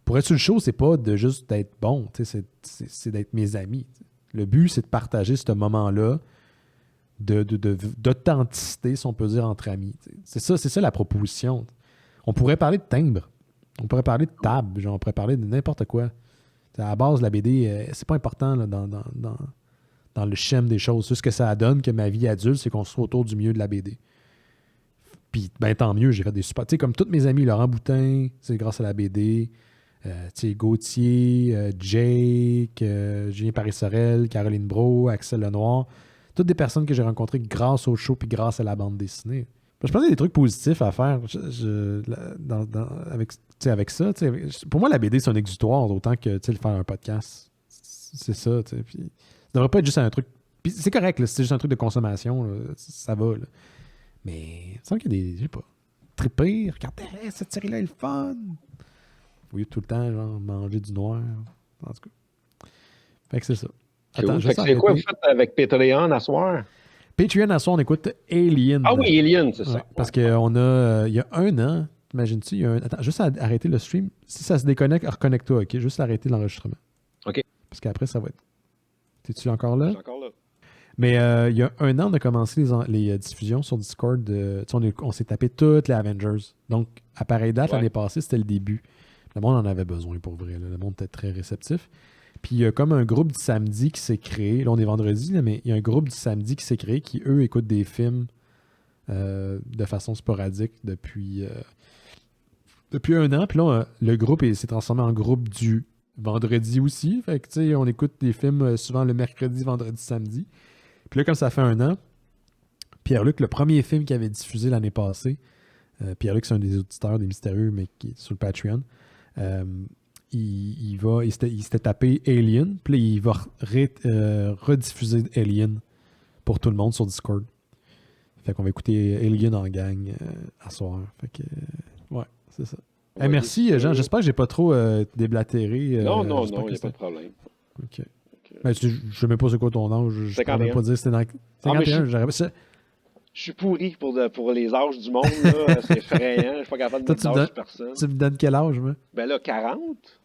Pour être sur le show, c'est pas de juste d'être bon. C'est d'être mes amis. T'sais. Le but, c'est de partager ce moment-là d'authenticité, si on peut dire, entre amis. C'est ça la proposition. On pourrait parler de timbre. On pourrait parler de table. On pourrait parler de n'importe quoi. À la base, la BD, c'est pas important là, dans le schème des choses. C'est ce que ça donne que ma vie adulte, c'est qu'on se trouve autour du milieu de la BD. Puis, ben tant mieux, j'ai fait des super... Tu sais, comme tous mes amis, Laurent Boutin, c'est grâce à la BD... Gauthier, Jake, Julien Paris-Sorel, Caroline Brault, Axel Lenoir, toutes des personnes que j'ai rencontrées grâce au show puis grâce à la bande dessinée. Je pense qu'il y a des trucs positifs à faire avec ça. Pour moi, la BD, c'est un exutoire, autant que faire un podcast. C'est ça. Puis, ça devrait pas être juste un truc... Puis c'est correct, là, si c'est juste un truc de consommation, là, ça va. Là. Mais il semble qu'il y a des... Je sais pas. Triper, regardez, cette série-là est le fun. Oui, tout le temps, genre, manger du noir. En tout cas. Fait que c'est ça. Attends, c'est quoi vous faites avec Patreon à soir? Patreon à soir, on écoute Alien. Ah oui, Alien, c'est ça. Parce qu'on a, il y a un an, t'imagines-tu, attends, juste arrêter le stream. Si ça se déconnecte, reconnecte-toi, OK? Juste arrêter l'enregistrement. OK. Parce qu'après, ça va être... T'es-tu encore là? Je suis encore là. Mais il y a un an, on a commencé les diffusions sur Discord. On s'est tapé toutes les Avengers. Donc, à pareille date, l'année passée, c'était le début. Le monde en avait besoin, pour vrai. Là. Le monde était très réceptif. Puis il y a comme un groupe du samedi qui s'est créé. Là, on est vendredi, là, mais il y a un groupe du samedi qui s'est créé qui, eux, écoutent des films de façon sporadique depuis un an. Puis là, le groupe s'est transformé en groupe du vendredi aussi. Fait que, tu sais, on écoute des films souvent le mercredi, vendredi, samedi. Puis là, comme ça fait un an, Pierre-Luc, le premier film qu'il avait diffusé l'année passée, Pierre-Luc, c'est un des auditeurs des Mystérieux, mais qui est sur le Patreon, il s'était tapé Alien, puis là, il va rediffuser Alien pour tout le monde sur Discord. Fait qu'on va écouter Alien en gang à soir. Fait que, ouais, c'est ça. Merci, Jean. J'espère que j'ai pas trop déblatéré. Non, il n'y a pas de problème. OK. Ben, je ne sais même pas c'est quoi ton âge. Je ne pourrais pas dire c'était dans 51. Je suis pourri pour les âges du monde, là. C'est effrayant. Je suis pas capable de mettre l'âge de personne. Tu me donnes quel âge, moi? Ben là, 40.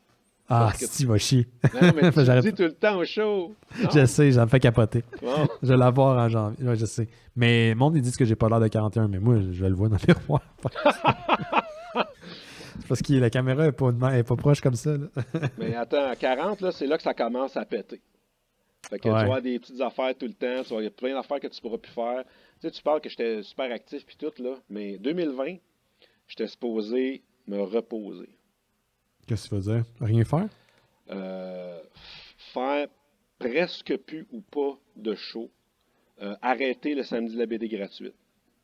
Ah, si, tu vas chier. Non, mais tu le dis tout le temps au show. Non? Je sais, ça me fait capoter. Bon. Je vais l'avoir en janvier. Ouais, je sais. Mais le monde, ils disent que j'ai pas l'air de 41, mais moi, je le vois dans le miroir. C'est parce que la caméra est pas proche comme ça. Là. Mais attends, à 40, là, c'est là que ça commence à péter. Fait que tu vas avoir des petites affaires tout le temps, il y a plein d'affaires que tu pourras plus faire. Tu sais, tu parles que j'étais super actif puis tout, là, mais 2020, j'étais supposé me reposer. Qu'est-ce que tu veux dire? Rien faire? Faire presque plus ou pas de show. Arrêter le samedi de la BD gratuite.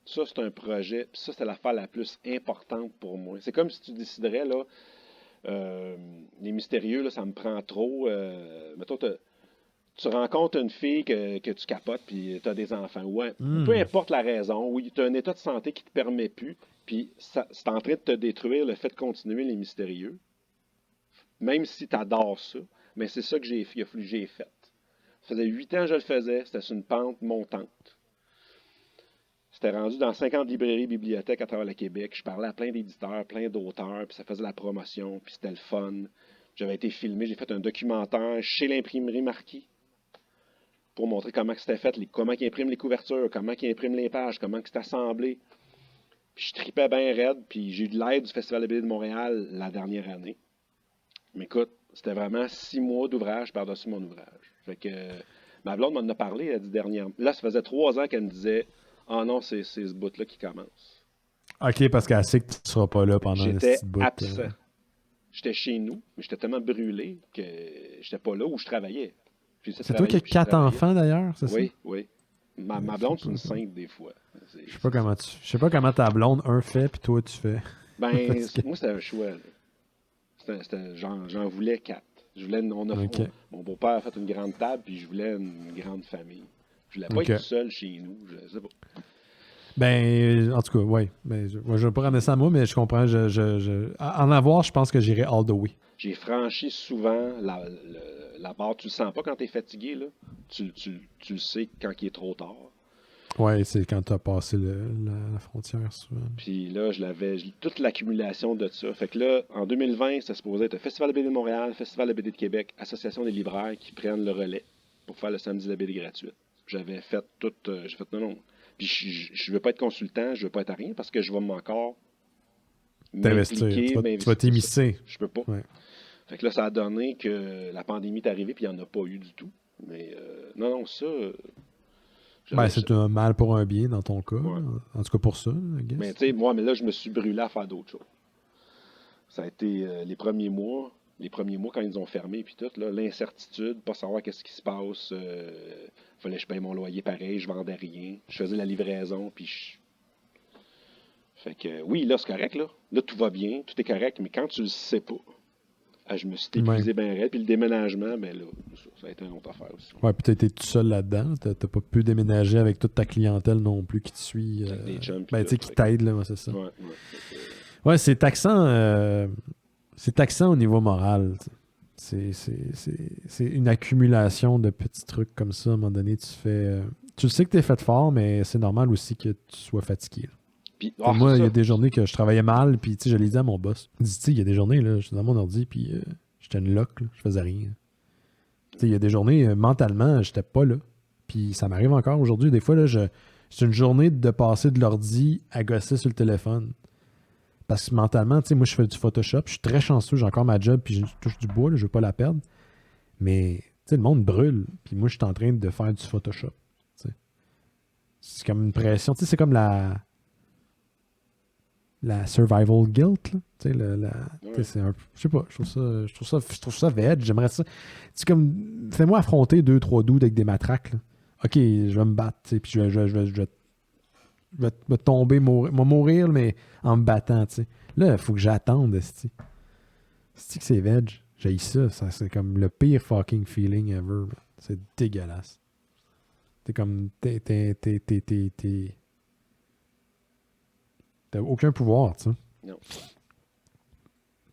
Ça, c'est un projet, puis ça, c'est l'affaire la plus importante pour moi. C'est comme si tu déciderais, là, les mystérieux, là, ça me prend trop. Mettons, tu rencontres une fille que tu capotes, puis tu as des enfants. Ouais. Peu importe la raison, oui, tu as un état de santé qui ne te permet plus, puis c'est en train de te détruire le fait de continuer les mystérieux. Même si tu adores ça, mais c'est ça que j'ai fait. Ça faisait 8 ans que je le faisais, c'était sur une pente montante. C'était rendu dans 50 librairies, bibliothèques à travers le Québec. Je parlais à plein d'éditeurs, plein d'auteurs, puis ça faisait la promotion, puis c'était le fun. J'avais été filmé, j'ai fait un documentaire chez l'imprimerie Marquis pour montrer comment c'était fait, comment ils impriment les couvertures, comment ils impriment les pages, comment c'est assemblé. Puis je tripais bien raide, puis j'ai eu de l'aide du Festival de BD de Montréal la dernière année. Mais écoute, c'était vraiment 6 mois d'ouvrage par-dessus mon ouvrage. Fait que ma blonde m'en a parlé, elle a dit dernièrement. Là, ça faisait 3 ans qu'elle me disait ah non, c'est ce bout-là qui commence. OK, parce qu'elle sait que tu ne seras pas là pendant une J'étais petite bout. absent. J'étais chez nous, mais j'étais tellement brûlé que j'étais pas là où je travaillais. C'est toi qui as 4 enfants d'ailleurs, c'est ça? Oui, oui. Ma blonde, c'est une sainte des fois. Je sais pas comment ta blonde, un fait, puis toi, tu fais. Ben, moi, c'était un choix. J'en voulais 4. Mon beau-père a fait une grande table, puis je voulais une grande famille. Je voulais pas être tout seul chez nous. Je sais pas. Ben, en tout cas, oui. Ben, je ne vais pas ramener ça à moi, mais je comprends. En avoir, je pense que j'irai all the way. J'ai franchi souvent la barre. Tu le sens pas quand tu es fatigué, là. Tu le sais quand il est trop tard. Oui, c'est quand tu as passé la frontière, souvent. Puis là, toute l'accumulation de ça. Fait que là, en 2020, ça supposait être le Festival de BD de Montréal, Festival de BD de Québec, Association des libraires qui prennent le relais pour faire le samedi de la BD gratuite. J'avais fait tout. J'ai fait non. Puis je veux pas être consultant, je veux pas être à rien parce que je vais encore t'investir. Tu vas t'immiscer. Je peux pas. Ouais. Fait que là, ça a donné que la pandémie est arrivée puis il n'y en a pas eu du tout. Mais non, ça. Ben, c'est un mal pour un bien dans ton cas. Ouais. En tout cas pour ça, I guess. Mais tu sais, moi, là, je me suis brûlé à faire d'autres choses. Ça a été les premiers mois quand ils ont fermé puis tout, là, l'incertitude, pas savoir qu'est-ce qui se passe. Fallait que je paye mon loyer pareil, je vendais rien. Je faisais la livraison, puis Fait que oui, là, c'est correct, là. Là, tout va bien, tout est correct, mais quand tu le sais pas, je me suis épuisé bien raide. Puis le déménagement, ben là, ça a été une autre affaire aussi. Ouais, puis t'as été tout seul là-dedans. T'as pas pu déménager avec toute ta clientèle non plus qui te suit. Des chums, ben, tu sais, qui t'aide, là, c'est ça. Ouais, c'est taxant. C'est taxant au niveau moral. C'est une accumulation de petits trucs comme ça. À un moment donné, tu sais que t'es fait fort, mais c'est normal aussi que tu sois fatigué. Puis, moi, il y a des journées que je travaillais mal, puis je l'ai dit à mon boss. Il dit, il y a des journées, là, j'étais dans mon ordi, puis j'étais une loque, là, je faisais rien. Il y a des journées, mentalement, j'étais pas là. Puis ça m'arrive encore aujourd'hui. Des fois, là, c'est une journée de passer de l'ordi à gosser sur le téléphone. Parce que mentalement, moi, je fais du Photoshop. Je suis très chanceux, j'ai encore ma job, puis je touche du bois, là, je veux pas la perdre. Mais, le monde brûle, puis moi, je suis en train de faire du Photoshop. T'sais. C'est comme une pression. C'est comme la survival guilt, là. C'est un, je sais pas, je trouve ça veg, j'aimerais ça. C'est comme, fais-moi affronter 2-3 dudes avec des matraques, là. OK, je vais me battre, puis je vais tomber, mourir, mais en me battant, tu sais. Là, il faut que j'attende, c'est que c'est veg. J'ai ça, c'est comme le pire fucking feeling ever. C'est dégueulasse. T'es comme, t'as aucun pouvoir, tu sais. Non.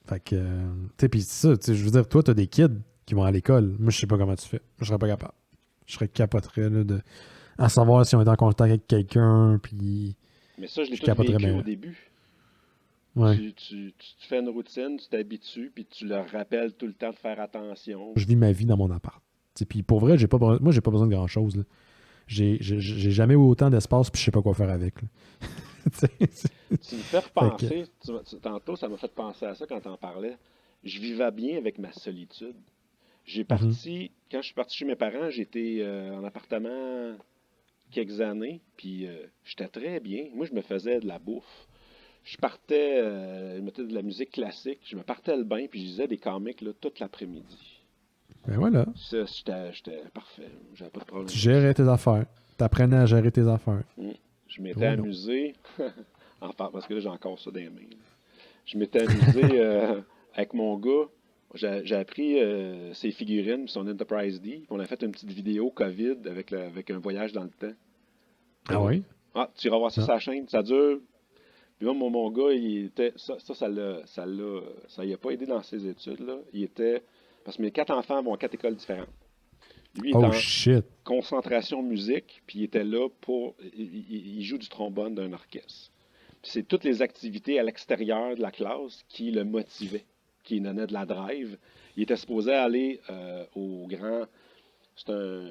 Fait que, tu sais, pis ça, je veux dire, toi, t'as des kids qui vont à l'école. Moi, je sais pas comment tu fais. Je serais pas capable. Je serais capoterais, là, à savoir si on est en contact avec quelqu'un, puis... Mais ça, je l'ai tout vécu au début. Ouais. Tu fais une routine, tu t'habitues, puis tu leur rappelles tout le temps de faire attention. Je vis ma vie dans mon appart. Puis pour vrai, j'ai pas besoin de grand-chose, là. J'ai jamais eu autant d'espace, puis je sais pas quoi faire avec, là. Tu me fais repenser, tantôt ça m'a fait penser à ça quand t'en parlais. Je vivais bien avec ma solitude. Quand je suis parti chez mes parents, j'étais en appartement quelques années, puis j'étais très bien. Moi, je me faisais de la bouffe. Je mettais de la musique classique, je me partais le bain, puis je lisais des comics là, toute l'après-midi. Ben voilà. Ça, j'étais parfait. J'avais pas de problème. Tu gérais tes affaires. T'apprenais à gérer tes affaires. Je m'étais amusé, parce que là, j'ai encore ça dans les mains. Je m'étais amusé avec mon gars. J'ai appris ses figurines, son Enterprise D. On a fait une petite vidéo COVID avec un voyage dans le temps. Ah oui? Ah, tu iras voir ça sur la chaîne. Ça dure. Puis moi, mon gars, il était. Ça lui a pas aidé dans ses études. Là. Il était. Parce que mes 4 enfants vont à 4 écoles différentes. Lui, il est en concentration musique, puis il était là pour... Il joue du trombone d'un orchestre. Puis c'est toutes les activités à l'extérieur de la classe qui le motivaient, qui lui donnaient de la drive. Il était supposé aller au grand... C'est un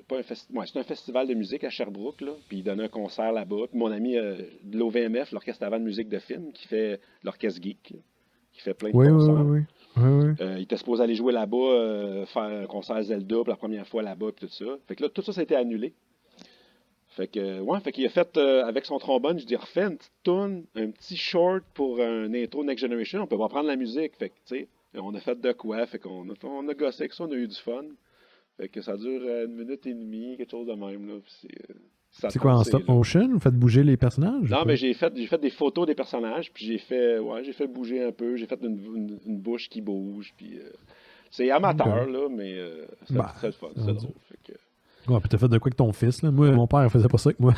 pas un festival. Ouais, c'est un festival de musique à Sherbrooke, là. Puis il donnait un concert là-bas. Puis mon ami de l'OVMF, l'Orchestre avant de musique de film, qui fait l'Orchestre Geek, là, qui fait plein de Oui, oui, concerts. oui, oui. Oui, oui. Il était supposé aller jouer là-bas, faire un concert Zelda pour la première fois là-bas, puis tout ça. Fait que là, tout ça, ça a été annulé. Fait que, ouais, fait qu'il a fait, avec son trombone, je dis, refais une petite tune, un petit short pour un intro Next Generation, on peut pas prendre la musique. Fait que, tu sais, on a fait de quoi, fait qu'on a gossé avec ça, on a eu du fun. Fait que ça dure 1 minute et demie, quelque chose de même, là. Puis C'est quoi, en stop motion? Vous faites bouger les personnages? Non, mais j'ai fait des photos des personnages, puis j'ai fait bouger un peu, j'ai fait une bouche qui bouge, puis c'est amateur, là, mais c'est le fun, c'est drôle. Fait que... Ouais, puis t'as fait de quoi avec ton fils, là? Moi, mon père, il faisait pas ça avec moi.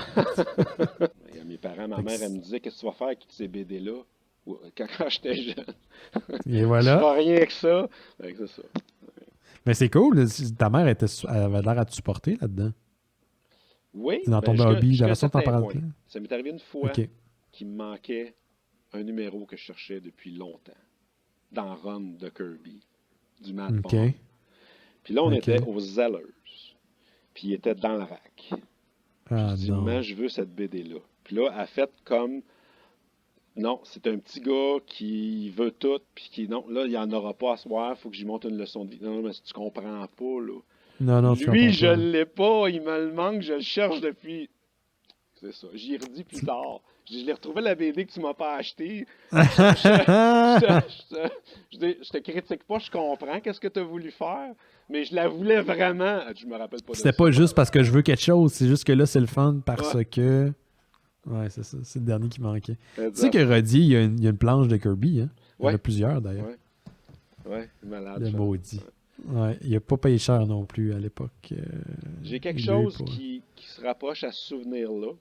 Mes parents, ma mère, elle me disait, qu'est-ce que tu vas faire avec ces BD-là? Quand j'étais jeune. Et voilà. Je fais rien avec ça. Fait que c'est ça. Mais c'est cool, ta mère elle avait l'air à te supporter là-dedans. Oui. Dans ton hobby, la façon dont t'en parles. Ça m'est arrivé une fois qu'il me manquait un numéro que je cherchais depuis longtemps. Dans Run de Kirby, du Mad Bond. Puis là, on était aux Zellers. Puis il était dans le rack. Ah, je dis, maman, je veux cette BD-là. Puis là, elle a fait comme... Non, c'est un petit gars qui veut tout, puis qui... Non, là, il n'y en aura pas à soir, il faut que j'y monte une leçon de... Non, mais tu comprends pas, là. Non, lui, je l'ai pas, il me le manque, je le cherche depuis... C'est ça, j'y ai redit plus tard. Je l'ai retrouvé la BD que tu m'as pas acheté. Je te critique pas, je comprends qu'est-ce que tu as voulu faire, mais je la voulais vraiment. Je me rappelle pas de ça. C'était pas juste parce que je veux quelque chose, c'est juste que là, c'est le fun parce que... Ouais, c'est ça, c'est le dernier qui manquait. Tu sais que Roddy, il y a une planche de Kirby, hein? Il y en a plusieurs, d'ailleurs. Ouais, malade. Le maudit. Ouais, il a pas payé cher non plus à l'époque. J'ai quelque chose qui se rapproche à ce souvenir-là.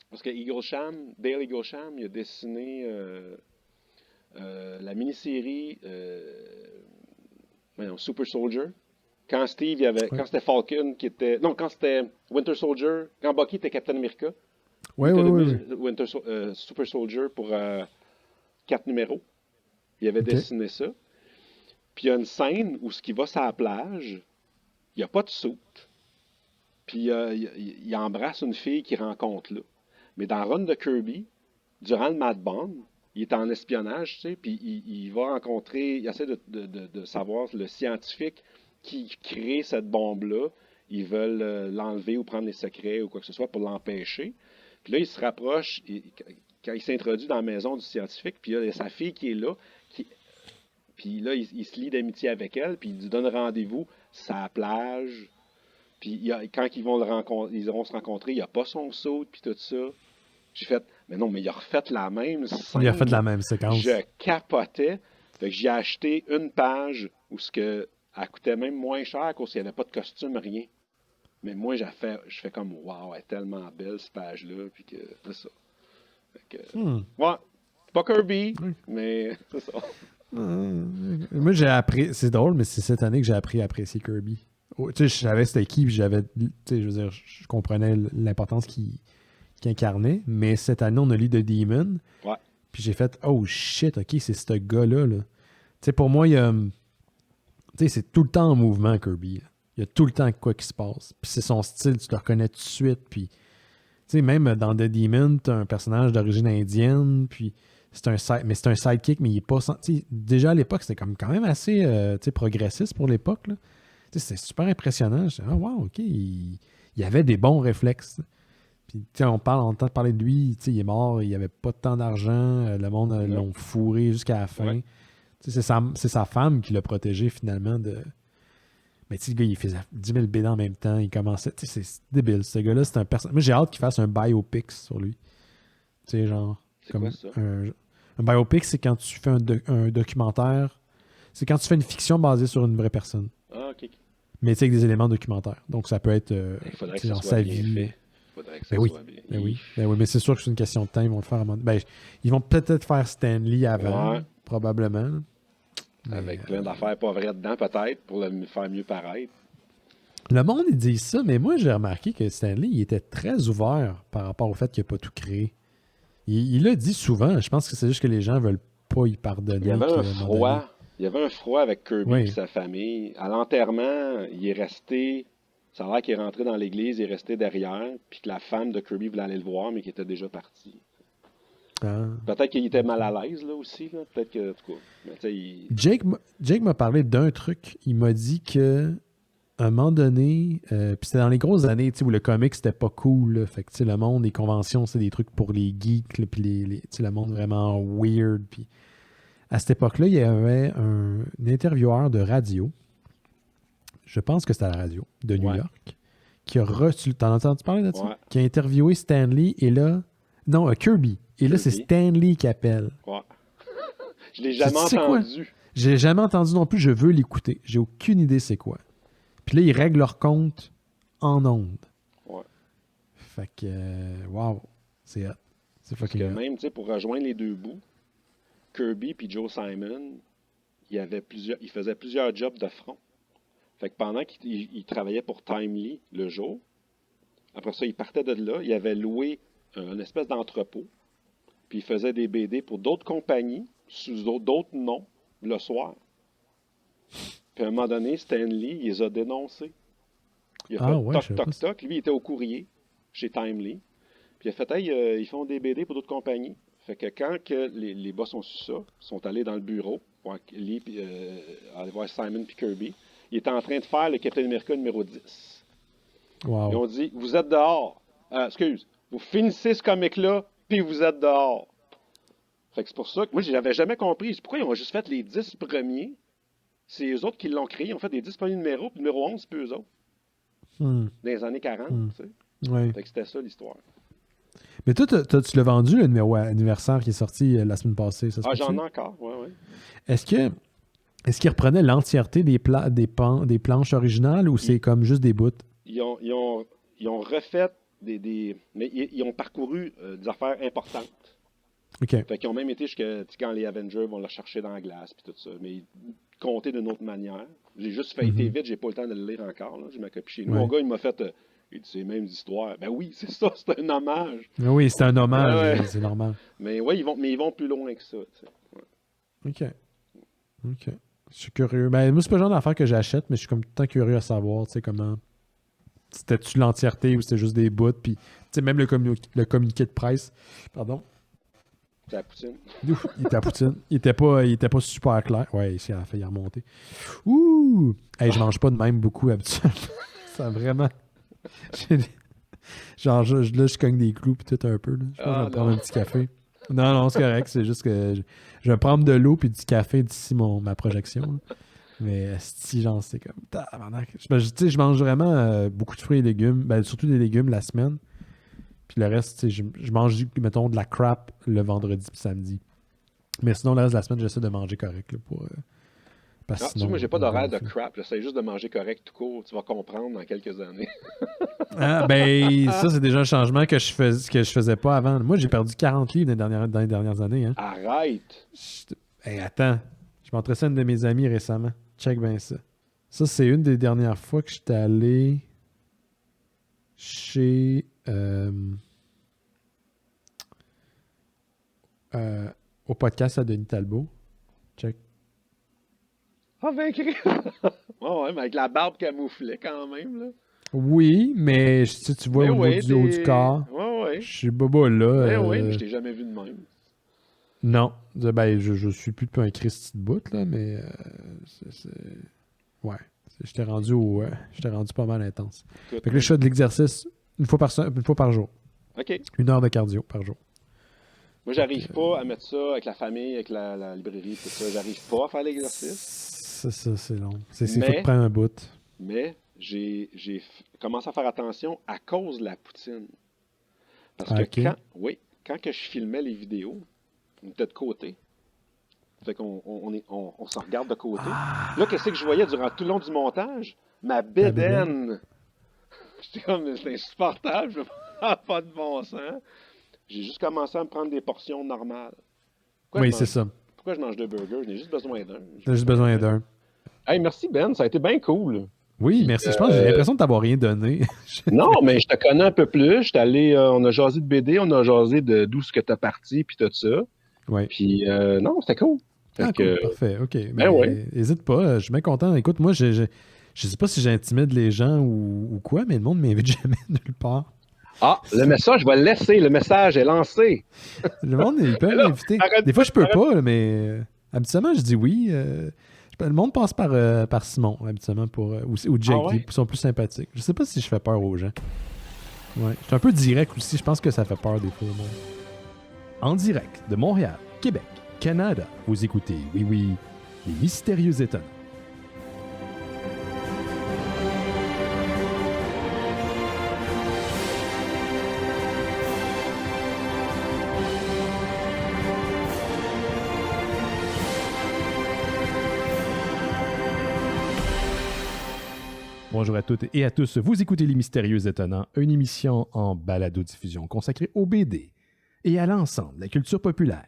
Parce que Dale Eaglesham, il a dessiné la mini-série Super Soldier. Quand c'était Falcon qui était... Non, quand c'était Winter Soldier, quand Bucky était Captain America. Oui. Super Soldier pour 4 numéros. Il avait dessiné ça. Puis il y a une scène où ce qui va sur la plage, il n'y a pas de soute. Puis il embrasse une fille qu'il rencontre là. Mais dans Run de Kirby, durant le Mad Bond, il est en espionnage, tu sais, puis il va rencontrer, il essaie de savoir le scientifique qui crée cette bombe-là. Ils veulent l'enlever ou prendre les secrets ou quoi que ce soit pour l'empêcher. Puis là, il se rapproche, quand il s'introduit dans la maison du scientifique, puis il y a sa fille qui est là, puis là, il se lie d'amitié avec elle, puis il lui donne rendez-vous à la plage. Puis quand ils vont se rencontrer, il n'y a pas son saut, puis tout ça. J'ai fait, mais non, mais il a refait la même scène. Il a fait la même séquence. Je capotais. Fait que j'ai acheté une page où elle coûtait même moins cher parce qu'il n'y avait pas de costume, rien. Mais moi, je fais comme, waouh, elle est tellement belle, cette page-là, puis que c'est ça. Fait que, ouais, c'est pas Kirby, mais c'est ça. Moi, j'ai appris, c'est drôle, mais c'est cette année que j'ai appris à apprécier Kirby. Tu sais, je savais c'était qui, puis j'avais, tu sais, je veux dire, je comprenais l'importance qu'il incarnait, mais cette année, on a lu The Demon, puis j'ai fait, oh shit, ok, c'est ce gars-là, là. Tu sais, pour moi, tu sais, c'est tout le temps en mouvement, Kirby, là. Il y a tout le temps quoi qui se passe. Puis c'est son style, tu le reconnais tout de suite. Puis, tu sais, même dans The Demon, tu as un personnage d'origine indienne, puis c'est un sidekick, mais il est pas... Déjà à l'époque, c'était quand même assez progressiste pour l'époque, là. Tu sais, c'était super impressionnant. Je disais, wow, OK, il y avait des bons réflexes. Puis, tu sais, on entend parler de lui, tu sais, il est mort, il avait pas tant d'argent, le monde l'ont fourré jusqu'à la fin. Tu sais, c'est sa femme qui l'a protégé finalement de... Mais tu sais, le gars, il faisait 10 000 BD en même temps. Il commençait... Tu sais, c'est débile. Ce gars-là, c'est un personnage... Moi, j'ai hâte qu'il fasse un biopic sur lui. Tu sais, genre... C'est comme quoi, ça? Un biopic, c'est quand tu fais un documentaire... C'est quand tu fais une fiction basée sur une vraie personne. Ah, OK. Mais tu sais, avec des éléments documentaires. Donc, ça peut être... il faudrait que ça soit bien fait. Il faudrait que ça soit bien. Oui, mais c'est sûr que c'est une question de temps. Ils vont le faire à un moment... ils vont peut-être faire Stanley avant, probablement. Avec plein d'affaires pas vraies dedans, peut-être, pour le faire mieux paraître. Le monde, ils disent ça, mais moi, j'ai remarqué que Stanley, il était très ouvert par rapport au fait qu'il n'a pas tout créé. Il l'a dit souvent. Je pense que c'est juste que les gens ne veulent pas y pardonner. Il y avait un froid avec Kirby et sa famille. À l'enterrement, il est resté Ça a l'air qu'il est rentré dans l'église, il est resté derrière, puis que la femme de Kirby voulait aller le voir, mais qu'il était déjà parti. Ah. Peut-être qu'il était mal à l'aise, là, aussi. Là. Peut-être que, en tout cas... Mais, tu sais, Jake m'a parlé d'un truc. Il m'a dit que à un moment donné, puis c'était dans les grosses années où le comic c'était pas cool. Là. Fait que tu sais, le monde, les conventions, c'est des trucs pour les geeks, là, puis tu sais, le monde vraiment weird. Puis à cette époque-là, il y avait un intervieweur de radio. Je pense que c'était à la radio de New York. Qui a reçu. T'en as entendu parler de ça? Ouais. Qui a interviewé Stanley et là. Non, Kirby. Et là, c'est Stanley qui appelle. Ouais. Je l'ai jamais C'est quoi? entendu. J'ai jamais entendu non plus, je veux l'écouter. J'ai aucune idée c'est quoi. Puis là, ils règlent leur compte en ondes. Ouais. Fait que, wow, c'est hot. C'est Parce que fucking hot. même, tu sais, pour rejoindre les deux bouts, Kirby puis Joe Simon, ils faisaient plusieurs jobs de front. Fait que pendant qu'ils travaillaient pour Timely le jour, après ça, ils partaient de là, ils avaient loué un espèce d'entrepôt, puis ils faisaient des BD pour d'autres compagnies, sous d'autres noms, le soir. Puis à un moment donné, Stanley, il les a dénoncés. Il a fait toc, toc, toc. Lui, il était au courrier chez Timely. Puis il a fait, hey, ils font des BD pour d'autres compagnies. Fait que quand que les boss ont su ça, ils sont allés dans le bureau pour aller voir Simon puis Kirby. Il était en train de faire le Captain America numéro 10. Wow. Ils ont dit, vous êtes dehors. Vous finissez ce comic-là, puis vous êtes dehors. Fait que c'est pour ça que moi, je n'avais jamais compris. Pourquoi ils ont juste fait les 10 premiers? C'est eux autres qui l'ont créé. Ils ont fait les 10 premiers numéros, puis le numéro 11, c'est plus eux autres. Dans les années 40, tu sais. Ouais. Fait que c'était ça, l'histoire. Mais toi, tu l'as vendu, le numéro anniversaire qui est sorti la semaine passée, ça se peut-tu? J'en ai encore, ouais. Est-ce qu'ils reprenaient l'entièreté des planches originales ou c'est comme juste des bouts? Ils ont refait mais ils ont parcouru des affaires importantes. OK. Fait qu'ils ont même été jusqu'à quand les Avengers vont le chercher dans la glace puis tout ça. Mais ils comptaient d'une autre manière. J'ai juste feuilleté vite, j'ai pas le temps de le lire encore. J'ai ma copie chez nous. Mon gars, il m'a fait il dit c'est les mêmes histoires. Ben oui, c'est ça, c'est un hommage. Oui, c'est un hommage, Ouais. c'est normal. Mais ouais, ils vont plus loin que ça. Tu sais. Ouais. OK. Je suis curieux. Ben, moi, c'est pas le genre d'affaire que j'achète, mais je suis comme tout le temps curieux à savoir, tu sais, comment. C'était-tu l'entièreté ou c'était juste des bouts, puis, tu sais, même le communiqué de presse. Pardon. C'est la poutine. Ouf, il était à poutine. Il était pas super clair. Ouais, il a failli remonter. Ouh! Hey, je mange pas de même beaucoup habituellement. Ça vraiment. Genre, là, je cogne des clous puis tout un peu. Là. Je pense que je vais me prendre un petit café. Non, c'est correct. C'est juste que je vais prendre de l'eau puis du café d'ici ma projection. Là. Mais si, genre, c'est comme. Je mange vraiment beaucoup de fruits et légumes. Ben, surtout des légumes la semaine. Puis le reste, je mange, mettons, de la crap le vendredi puis samedi. Mais sinon, le reste de la semaine, j'essaie de manger correct. Là, pour, parce que sinon, moi, j'ai pas d'horaire de crap. J'essaie juste de manger correct tout court. Tu vas comprendre dans quelques années. Ça, c'est déjà un changement que je faisais pas avant. Moi, j'ai perdu 40 livres dans les dernières années. Hein. Arrête! Attends. Je m'entressais une de mes amies récemment. Check bien ça. Ça, c'est une des dernières fois que j'étais allé chez... au podcast à Denis Talbot. Check. Ah, ben, ouais, mais avec la barbe camouflée quand même, là. Oui, mais si tu vois au niveau du corps, je suis bobo là. Ben oui, mais je t'ai jamais vu de même. Non. Ben, je suis plus depuis un Christy de bout, là, mais ouais. J'étais rendu pas mal intense. Fait que là, je fais de l'exercice une fois par jour. OK. 1 heure de cardio par jour. Moi, j'arrive pas à mettre ça avec la famille, avec la librairie, tout ça. J'arrive pas à faire l'exercice. Ça, c'est long. C'est faut que prendre un bout. Mais j'ai commencé à faire attention à cause de la poutine. Parce que quand que je filmais les vidéos, on était de côté. Fait qu'on on se regarde de côté. Là, qu'est-ce que je voyais durant tout le long du montage? Ma bédaine. J'étais comme, c'est insupportable, je pas de bon sens. J'ai juste commencé à me prendre des portions normales. C'est ça. Pourquoi je mange 2 burgers? J'ai juste besoin d'un. J'ai juste besoin d'un. Hey, merci Ben, ça a été bien cool. Oui, merci. Je pense que j'ai l'impression de t'avoir rien donné. Non, mais je te connais un peu plus. J'étais allé, on a jasé de BD, on a jasé d'où ce que t'as parti, puis tout ça. Oui. Puis non, c'était cool. Cool, parfait, OK. Ben ouais. N'hésite pas, je suis bien content. Écoute, moi, Je sais pas si j'intimide les gens ou quoi, mais le monde m'invite jamais nulle part. Ah, le message, je vais le laisser. Le message est lancé. Le monde, il peut m'inviter. Des fois, je peux pas, mais habituellement, je dis oui. Le monde passe par Simon, habituellement, ou Jake, qui sont plus sympathiques. Je sais pas si je fais peur aux gens. Ouais. Je suis un peu direct aussi. Je pense que ça fait peur des fois. Moi. En direct de Montréal, Québec, Canada, vous écoutez, oui, les Mystérieux Étonnants. Bonjour à toutes et à tous, vous écoutez Les Mystérieux Étonnants, une émission en balado-diffusion consacrée au BD et à l'ensemble de la culture populaire.